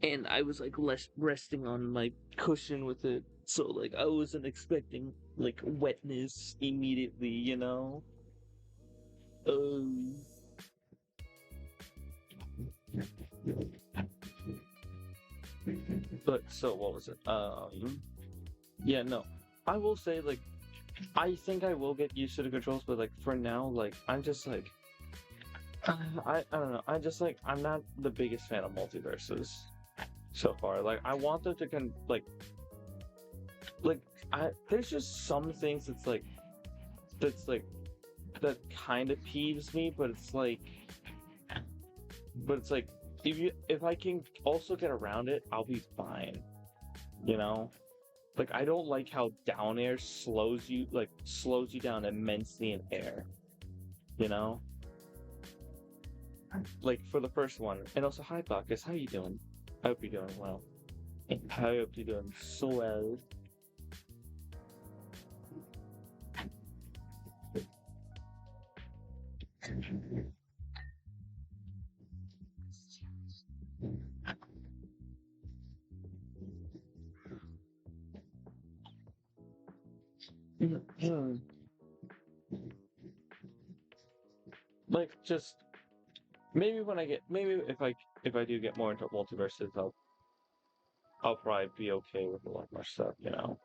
and I was less resting on my cushion with it, so I wasn't expecting wetness immediately, you know. But so what was it? Yeah, no. I will say I think I will get used to the controls, but for now, I'm just I don't know. I just like I'm not the biggest fan of multiverses so far. Like I want them to like I there's just some things that's like that kind of peeves me, but it's like if I can also get around it, I'll be fine. You know? Like I don't like how down air slows you down immensely in air. You know? Like for the first one. And also hi Bacchus, how you doing? I hope you're doing well. I hope you're doing so well. Like just maybe if I do get more into multiverses, I'll probably be okay with a lot more stuff, you know.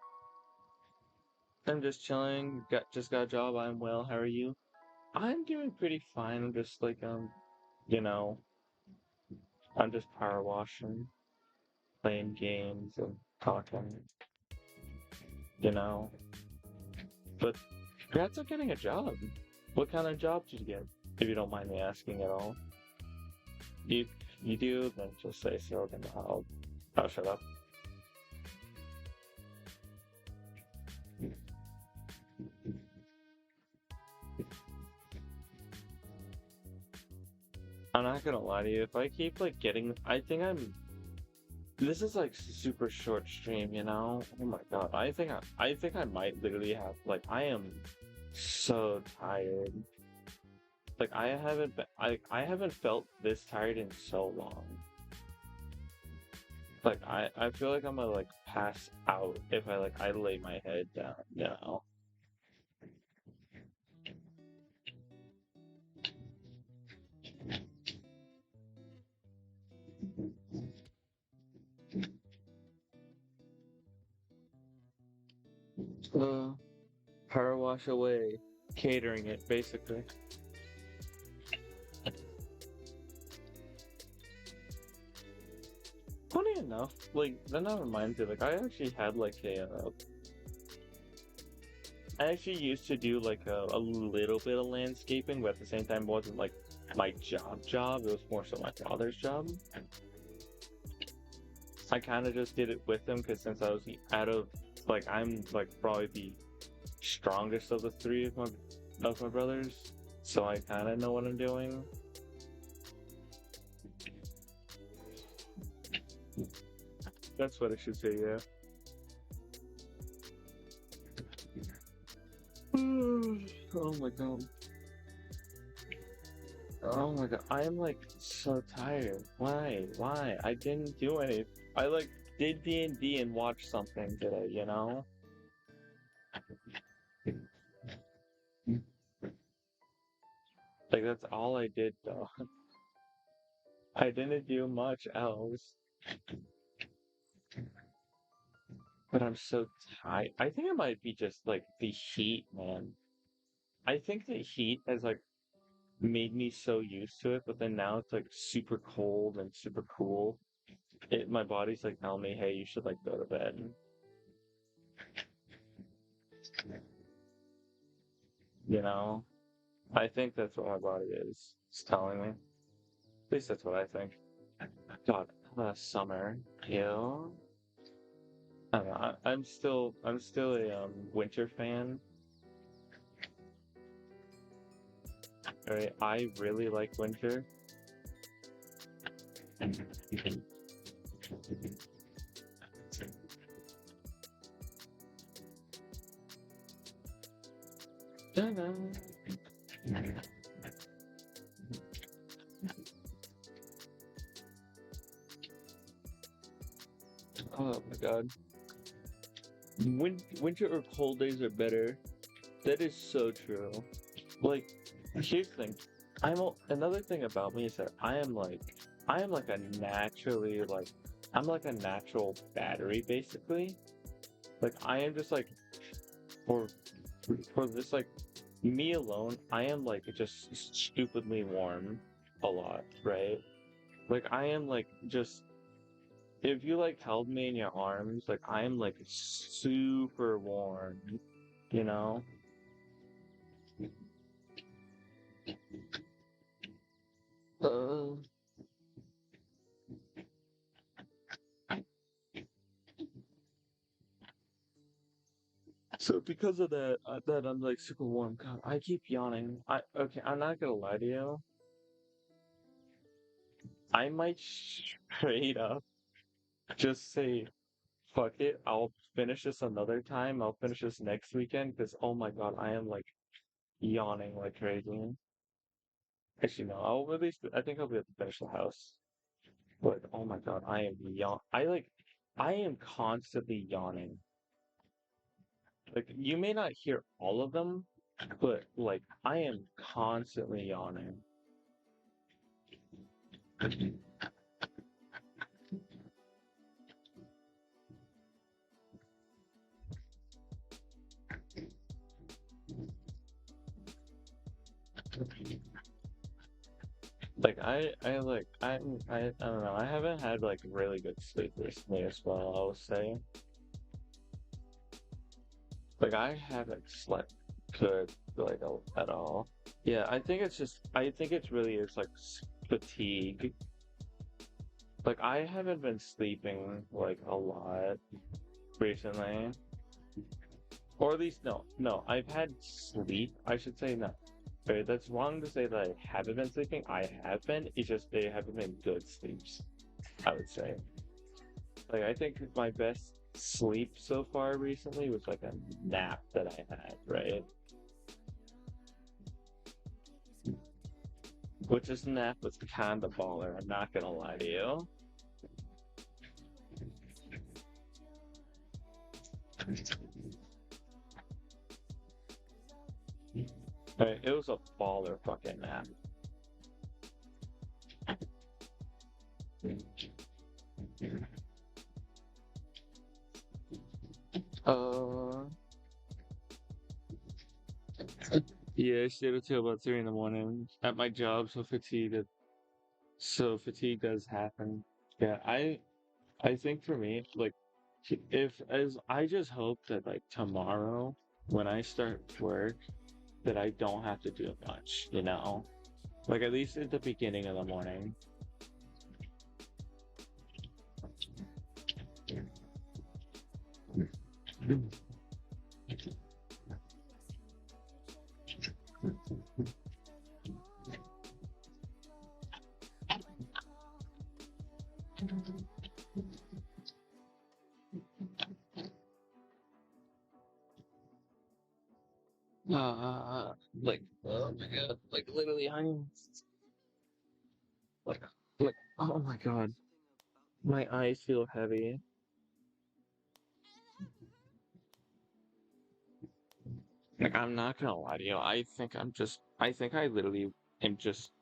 I'm just chilling. Just got a job. I'm well. How are you? I'm doing pretty fine. I'm just like you know, I'm just power washing, playing games and talking, you know. But congrats on getting a job. What kind of job did you get? If you don't mind me asking at all. If you do, then just say so, then I'll shut up. I'm not gonna lie to you, if I keep like getting this is like super short stream, you know? Oh my god. I think I might literally have like I am so tired. Like I haven't felt this tired in so long. Like I feel like I'm gonna like pass out if I lay my head down, you know. Uh, Power wash away, catering it basically. Funny enough, like then that reminds me, like I actually had like I actually used to do like a little bit of landscaping, but at the same time, it wasn't like my job. It was more so my father's job. I kind of just did it with him because since I was like I'm like probably the strongest of the three of my brothers, so I kind of know what I'm doing. That's what I should say, yeah. Oh my god. Oh my god. I am like so tired. Why? Why? I didn't do anything. I like did D&D and watched something today, you know? Like that's all I did though. I didn't do much else. But I'm so tired. I think it might be just like the heat, man. I think the heat has like made me so used to it, but then now it's like super cold and super cool. My body's like telling me, hey, you should like go to bed. You know? I think that's what my body is. It's telling me. At least that's what I think. God, summer. Ew. I don't know. I'm still a winter fan. Right? I really like winter. Ta-da. Oh my god. Winter or cold days are better. That is so true. Like, here's the thing. Another thing about me is that I am like a naturally I'm like a natural battery basically. Like I am just like for for this like me alone, I am like just stupidly warm. a lot, right? Like I am like just if you like held me in your arms, like I am like super warm, you know? Uh, so because of that, that I'm like super warm. God, I keep yawning. Okay, I'm not gonna lie to you. I might straight up just say fuck it. I'll finish this another time. I'll finish this next weekend because oh my god, I am like yawning like crazy. Actually, no, I'll at least I think I'll be able to finish the house. But oh my god, I am I am constantly yawning. Like you may not hear all of them, but like I am constantly yawning. Like I don't know. I haven't had like really good sleep recently as well, I will say. Like I haven't slept good like at all. Yeah, I think it's really is like fatigue. Like I haven't been sleeping like a lot recently. Or at least no, I've had sleep. I should say no. But that's wrong to say that I haven't been sleeping. I have been. It's just they haven't been good sleeps, I would say. Like I think my best sleep so far recently was like a nap that I had, right? Which this nap was kinda baller, I'm not gonna lie to you. Right, it was a baller fucking nap. Uh yeah, I stayed up till about 3 in the morning at my job, so fatigue does happen. Yeah, I think for me, like if as I just hope that like tomorrow when I start work that I don't have to do much, you know? Like at least at the beginning of the morning. Like oh my god, like literally I'm like like oh my god, my eyes feel heavy. Like I'm not gonna lie to you, I think I literally am just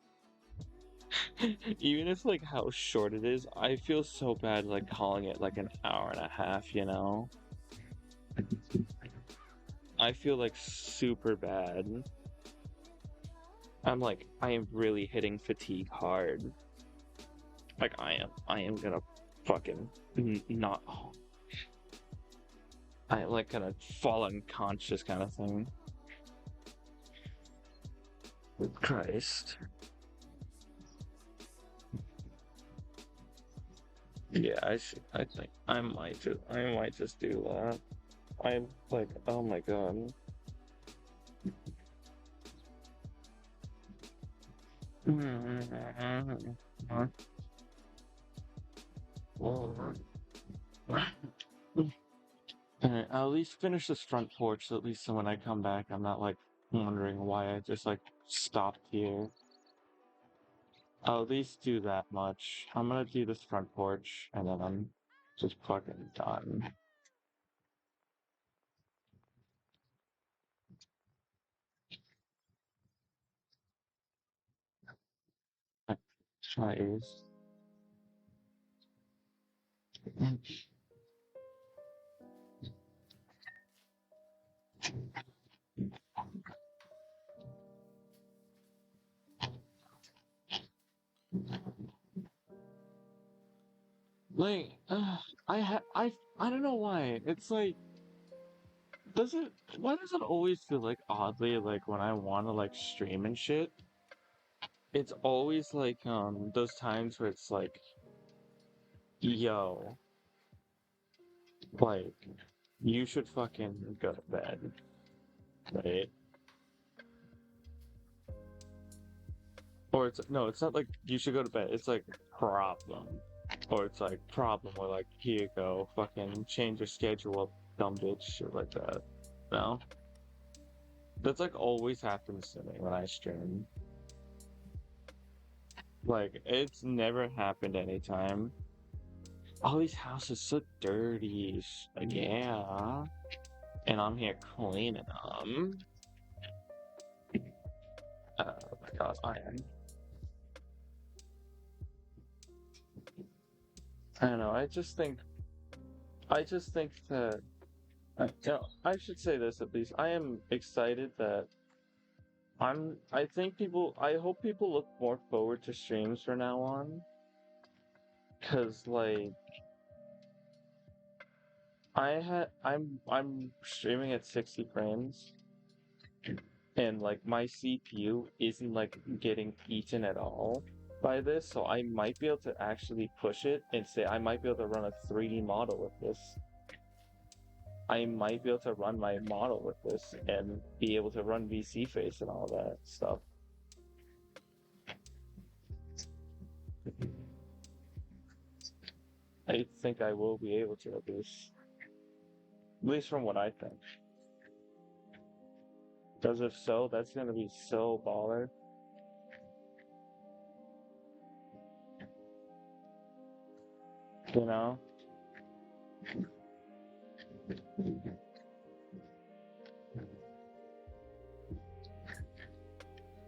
even if like how short it is, I feel so bad like calling it like an hour and a half, you know? I feel like super bad. I am really hitting fatigue hard. Like I am gonna fucking not. Oh, I am like gonna fall unconscious kind of thing. Christ. Yeah, I think I might just do that. I'm like, oh my god. Alright, I'll at least finish this front porch so at least so when I come back I'm not like wondering why I just like stopped here. I'll at least do that much. I'm gonna do this front porch and then I'm just fucking done. Tries. Like, I don't know why. It's like, does it, why does it always feel like oddly, like when I want to like stream and shit, it's always like, those times where it's like, yo, like, you should fucking go to bed, right? Or it's, no, it's not like you should go to bed, it's like, problem. Or it's like, problem, or like, here you go, fucking change your schedule up, dumb bitch, shit like that. No? That's like always happens to me when I stream. Like, it's never happened anytime. All these houses so dirty. Like, yeah. And I'm here cleaning them. Oh my god, I don't know, I just think that, I should say this at least. I am excited that I hope people look more forward to streams from now on. Cause like, I'm streaming at 60 frames and like my CPU isn't like getting eaten at all by this, so I might be able to actually push it and say I might be able to run a 3D model with this. I might be able to run my model with this and be able to run VC face and all that stuff. I think I will be able to at least from what I think. Because if so, that's gonna be so baller. You know?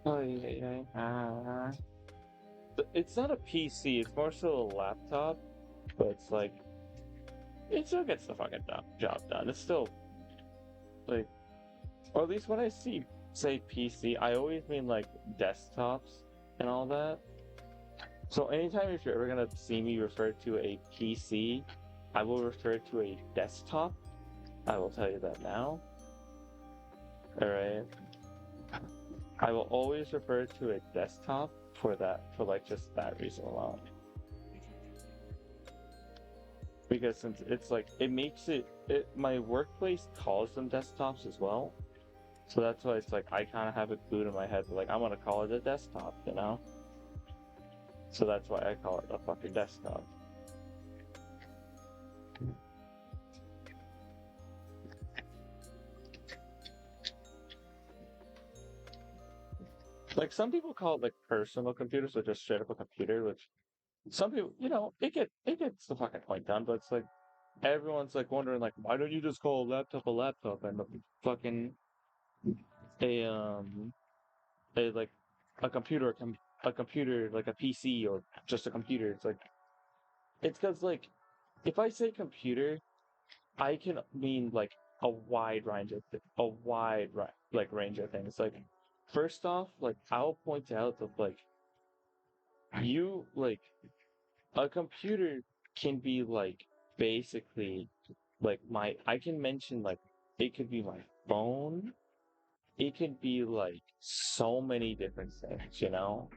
Oh yeah. It's not a PC, it's more so a laptop, but it's like it still gets the fucking job done. It's still like, or at least when I say PC, I always mean like desktops and all that. So anytime if you're ever gonna see me refer to a PC, I will refer to a desktop. I will tell you that now. Alright. I will always refer to a desktop for like just that reason alone. Because since it's like, my workplace calls them desktops as well. So that's why it's like, I kind of have it glued in my head, like, I'm gonna call it a desktop, you know? So that's why I call it a fucking desktop. Like, some people call it like personal computers, so just straight up a computer, which some people, it gets the fucking point done, but it's like, everyone's like wondering, like, why don't you just call a laptop and fucking a, like a computer, a computer, like a PC or just a computer? It's like, it's because, like, if I say computer, I can mean like a wide range of like range of things. Like, first off, like, I'll point out that like you like a computer can be like basically like I can mention like it could be my phone. It could be like so many different things, you know?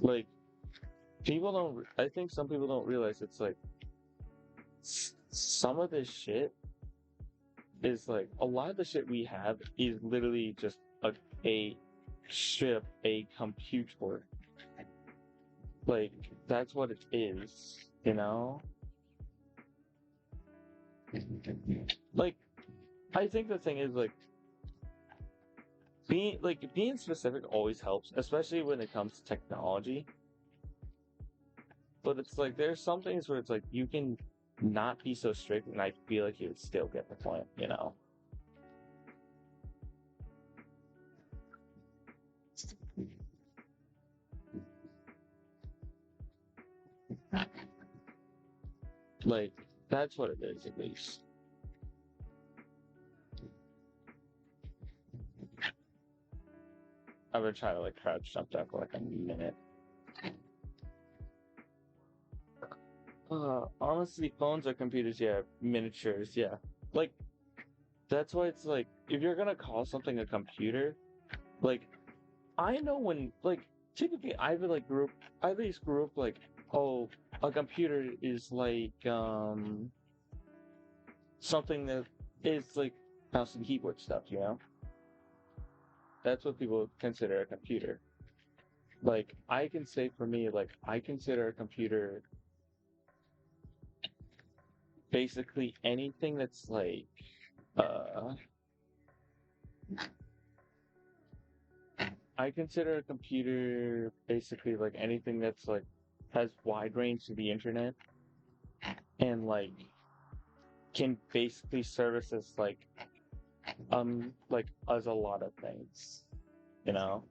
Like, I think some people don't realize it's like some of this shit is like a lot of the shit we have is literally just a strip, a computer. Like, that's what it is, you know? Like, I think the thing is like being specific always helps, especially when it comes to technology. But it's like there's some things where it's like you can not be so strict, and I feel like you would still get the point, you know? Like, that's what it is, at least. I've been trying to like crouch jump down for like a minute. Honestly, phones or computers, yeah, miniatures, yeah. Like, that's why it's like, if you're gonna call something a computer, like, I know when, like, typically I at least grew up like, oh, a computer is like, something that is like mouse and keyboard stuff, you know? That's what people consider a computer. Like, I can say for me, like, I consider a computer basically anything that's like, uh, I consider a computer basically like anything that's like has wide range to the internet and like can basically service as like as a lot of things, you know?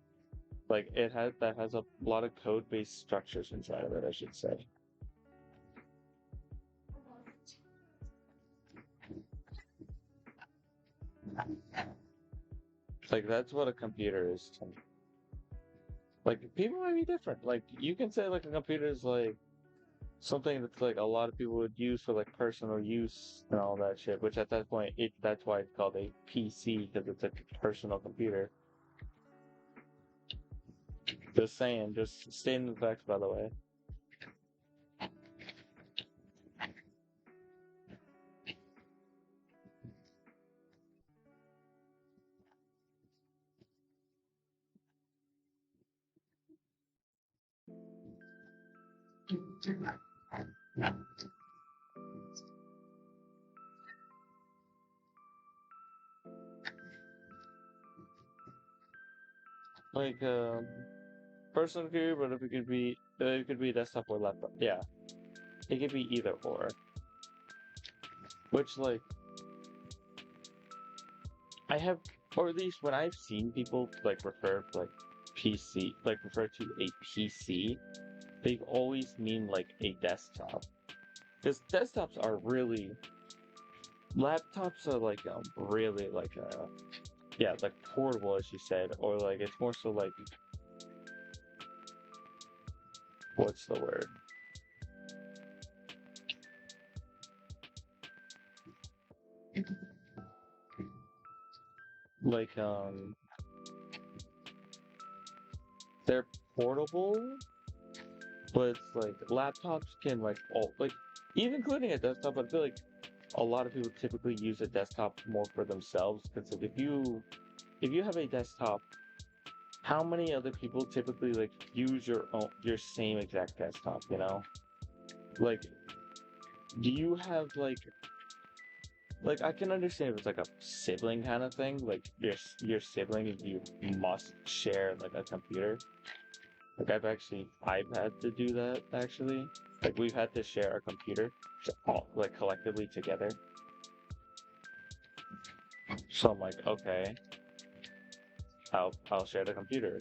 Like it has a lot of code-based structures inside of it, I should say. Like that's what a computer is to me. Like people might be different. Like you can say like a computer is like something that's like a lot of people would use for like personal use and all that shit. Which at that point, that's why it's called a PC because it's a personal computer. Just saying, just stating the facts, by the way. Like personal computer, but if it could be desktop or laptop. Yeah, it could be either or. Which like I have, or at least when I've seen people like refer like PC, like refer to a PC, they always mean like a desktop. Because desktops are really, laptops are like really like yeah, like portable as you said, or like it's more so like, what's the word? Like they're portable, but it's like laptops can like all like even including a desktop. I feel like a lot of people typically use a desktop more for themselves because like, if you have a desktop, how many other people typically like use your same exact desktop? You know, like do you have like I can understand if it's like a sibling kind of thing, like your sibling and you must share like a computer. Like I've had to do that actually. Like we've had to share a computer, all like collectively together. So I'm like, okay, I'll share the computer,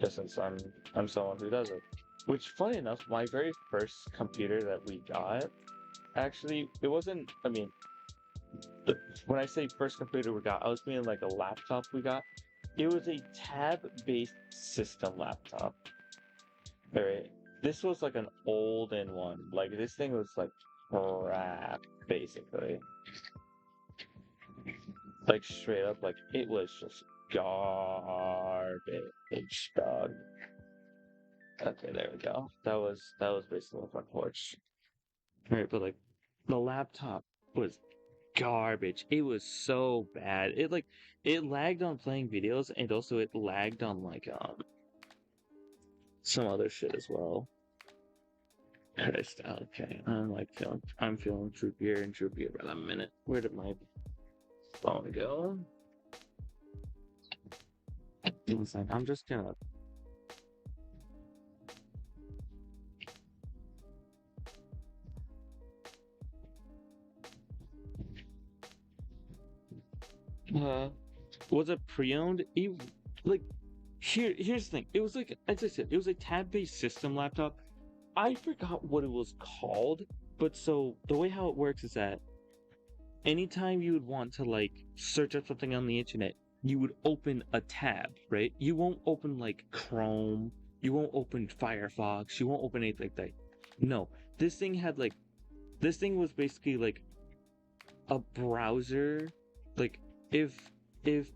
just since I'm someone who does it. Which, funny enough, my very first computer that we got, actually, it wasn't. I mean, when I say first computer we got, I was meaning like a laptop we got. It was a tab-based system laptop. Alright. This was like an olden one. Like this thing was like crap, basically. Like straight up, like it was just garbage, dog. Okay, there we go. That was basically my porch. Alright, but like the laptop was garbage. It was so bad. It lagged on playing videos and also it lagged on like some other shit as well. Christ, okay. I'm feeling droopier and droopier by the minute. Where did my phone go? It's like I'm just gonna was it pre-owned? Like here's the thing. It was like as I said, it was a tab-based system laptop. I forgot what it was called, but so the way how it works is that anytime you would want to like search up something on the internet, you would open a tab, right? You won't open like Chrome, you won't open Firefox, you won't open anything like that. No, this thing had like, this thing was basically like a browser, like if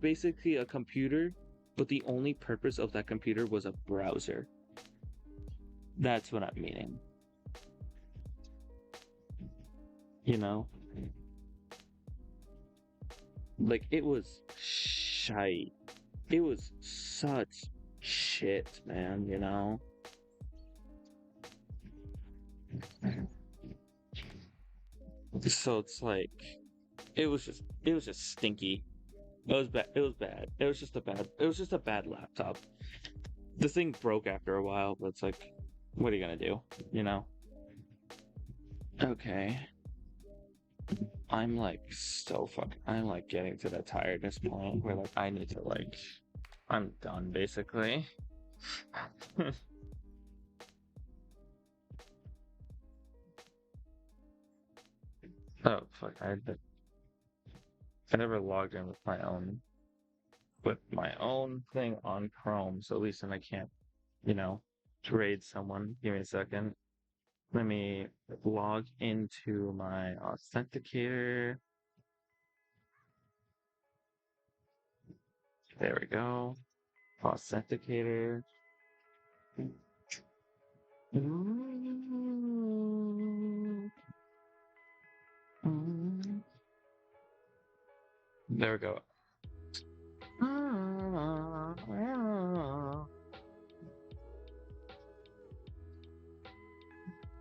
basically a computer, but the only purpose of that computer was a browser. That's what I'm meaning. You know? Like, it was shite. It was such shit, man, you know? So it's like, it was just stinky. It was bad. It was bad. It was just a bad laptop. The thing broke after a while, but it's like, what are you gonna do? You know? Okay. I'm like I'm like getting to the tiredness point where like I need to like, I'm done basically. Oh fuck, I never logged in with my own thing on Chrome, so at least then I can't, you know, trade someone. Give me a second. Let me log into my authenticator. There we go. Authenticator. There we go.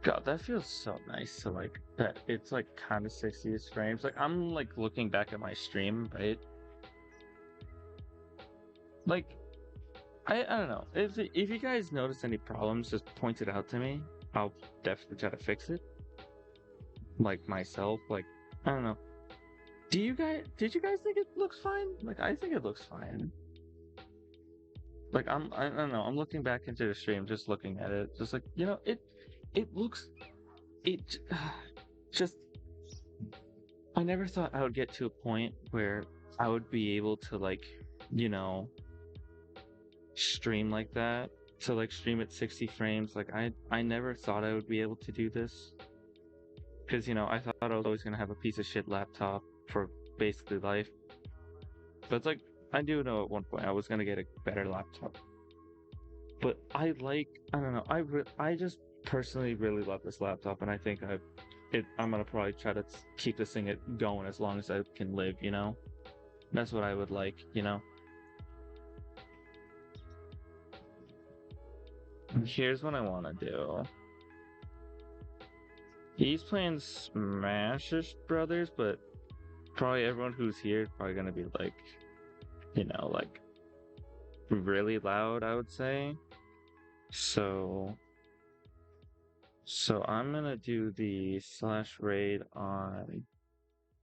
God, that feels so nice to like that. It's like kind of 60 frames. Like I'm like looking back at my stream, right? Like I don't know. If you guys notice any problems, just point it out to me. I'll definitely try to fix it. Like myself, like I don't know. Did you guys think it looks fine? Like I think it looks fine. Like I don't know. I'm looking back into the stream, just looking at it, just like you know, it looks it just. I never thought I would get to a point where I would be able to like, you know, stream like that. So like stream at 60 frames. Like I never thought I would be able to do this. Cause you know, I thought I was always gonna have a piece of shit laptop for basically life. But it's like I do know at one point I was gonna get a better laptop. But I don't know, I just personally really love this laptop and I think I'm gonna probably try to keep this thing going as long as I can live, you know? That's what I would like, you know? Here's what I want to do. He's playing Smash Brothers, but probably everyone who's here is probably gonna be like, you know, like really loud, I would say. So I'm gonna do the slash raid on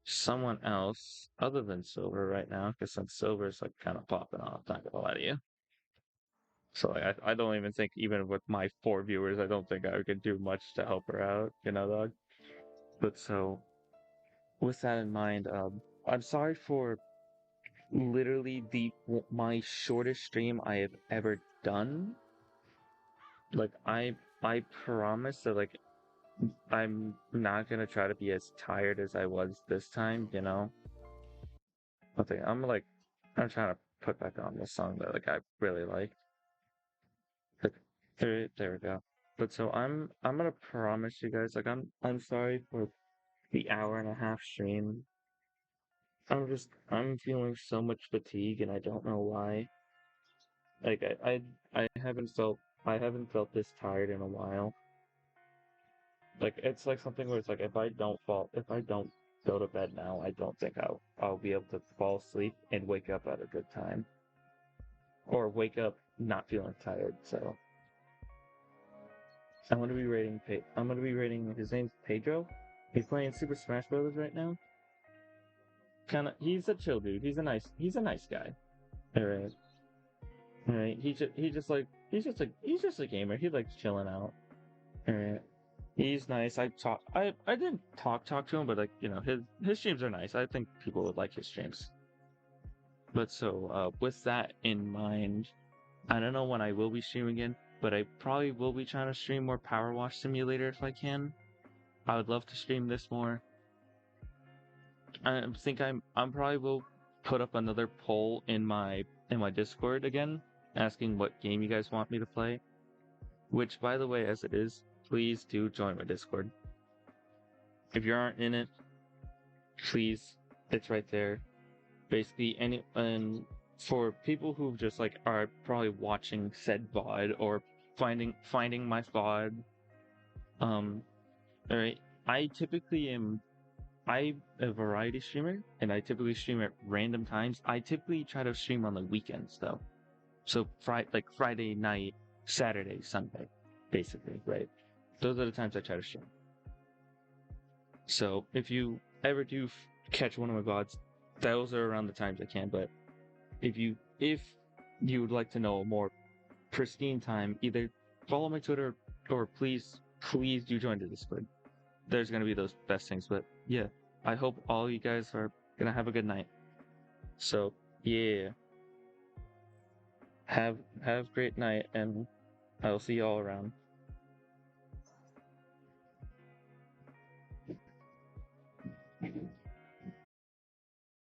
someone else other than Silver right now, because since Silver's like kind of popping off, not gonna lie to you. So like, I don't even think even with my 4 viewers, I don't think I could do much to help her out, you know, dog. But so with that in mind, I'm sorry for literally my shortest stream I have ever done. Like I promise that like I'm not gonna try to be as tired as I was this time, you know. Okay, I'm trying to put back on this song that like I really like. Like, there we go. But so I'm gonna promise you guys like I'm sorry for the hour and a half stream. I'm feeling so much fatigue and I don't know why. Like I haven't felt this tired in a while. Like it's like something where it's like if I don't go to bed now, I don't think I'll be able to fall asleep and wake up at a good time. Or wake up not feeling tired, so I'm gonna be rating his name's Pedro. He's playing Super Smash Bros. Right now. He's a chill dude. He's a nice guy. Alright. Alright. He's just a gamer. He likes chilling out. Alright. He's nice. I didn't talk to him, but like, you know, his streams are nice. I think people would like his streams. But so, with that in mind, I don't know when I will be streaming again, but I probably will be trying to stream more Powerwash Simulator if I can. I would love to stream this more. I think I'm probably will put up another poll in my Discord again, asking what game you guys want me to play. Which, by the way, as it is, please do join my Discord. If you aren't in it, please, it's right there. Basically, and for people who just like are probably watching said VOD or finding my VOD, alright, I typically am I'm a variety streamer, and I typically stream at random times. I typically try to stream on the weekends, though. So Friday night, Saturday, Sunday, basically, right? Those are the times I try to stream. So if you ever do catch one of my VODs, those are around the times I can. But if you would like to know a more pristine time, either follow my Twitter or please do join the Discord. There's gonna be those best things. But yeah, I hope all you guys are gonna have a good night. So yeah, have a great night, and I'll see y'all around.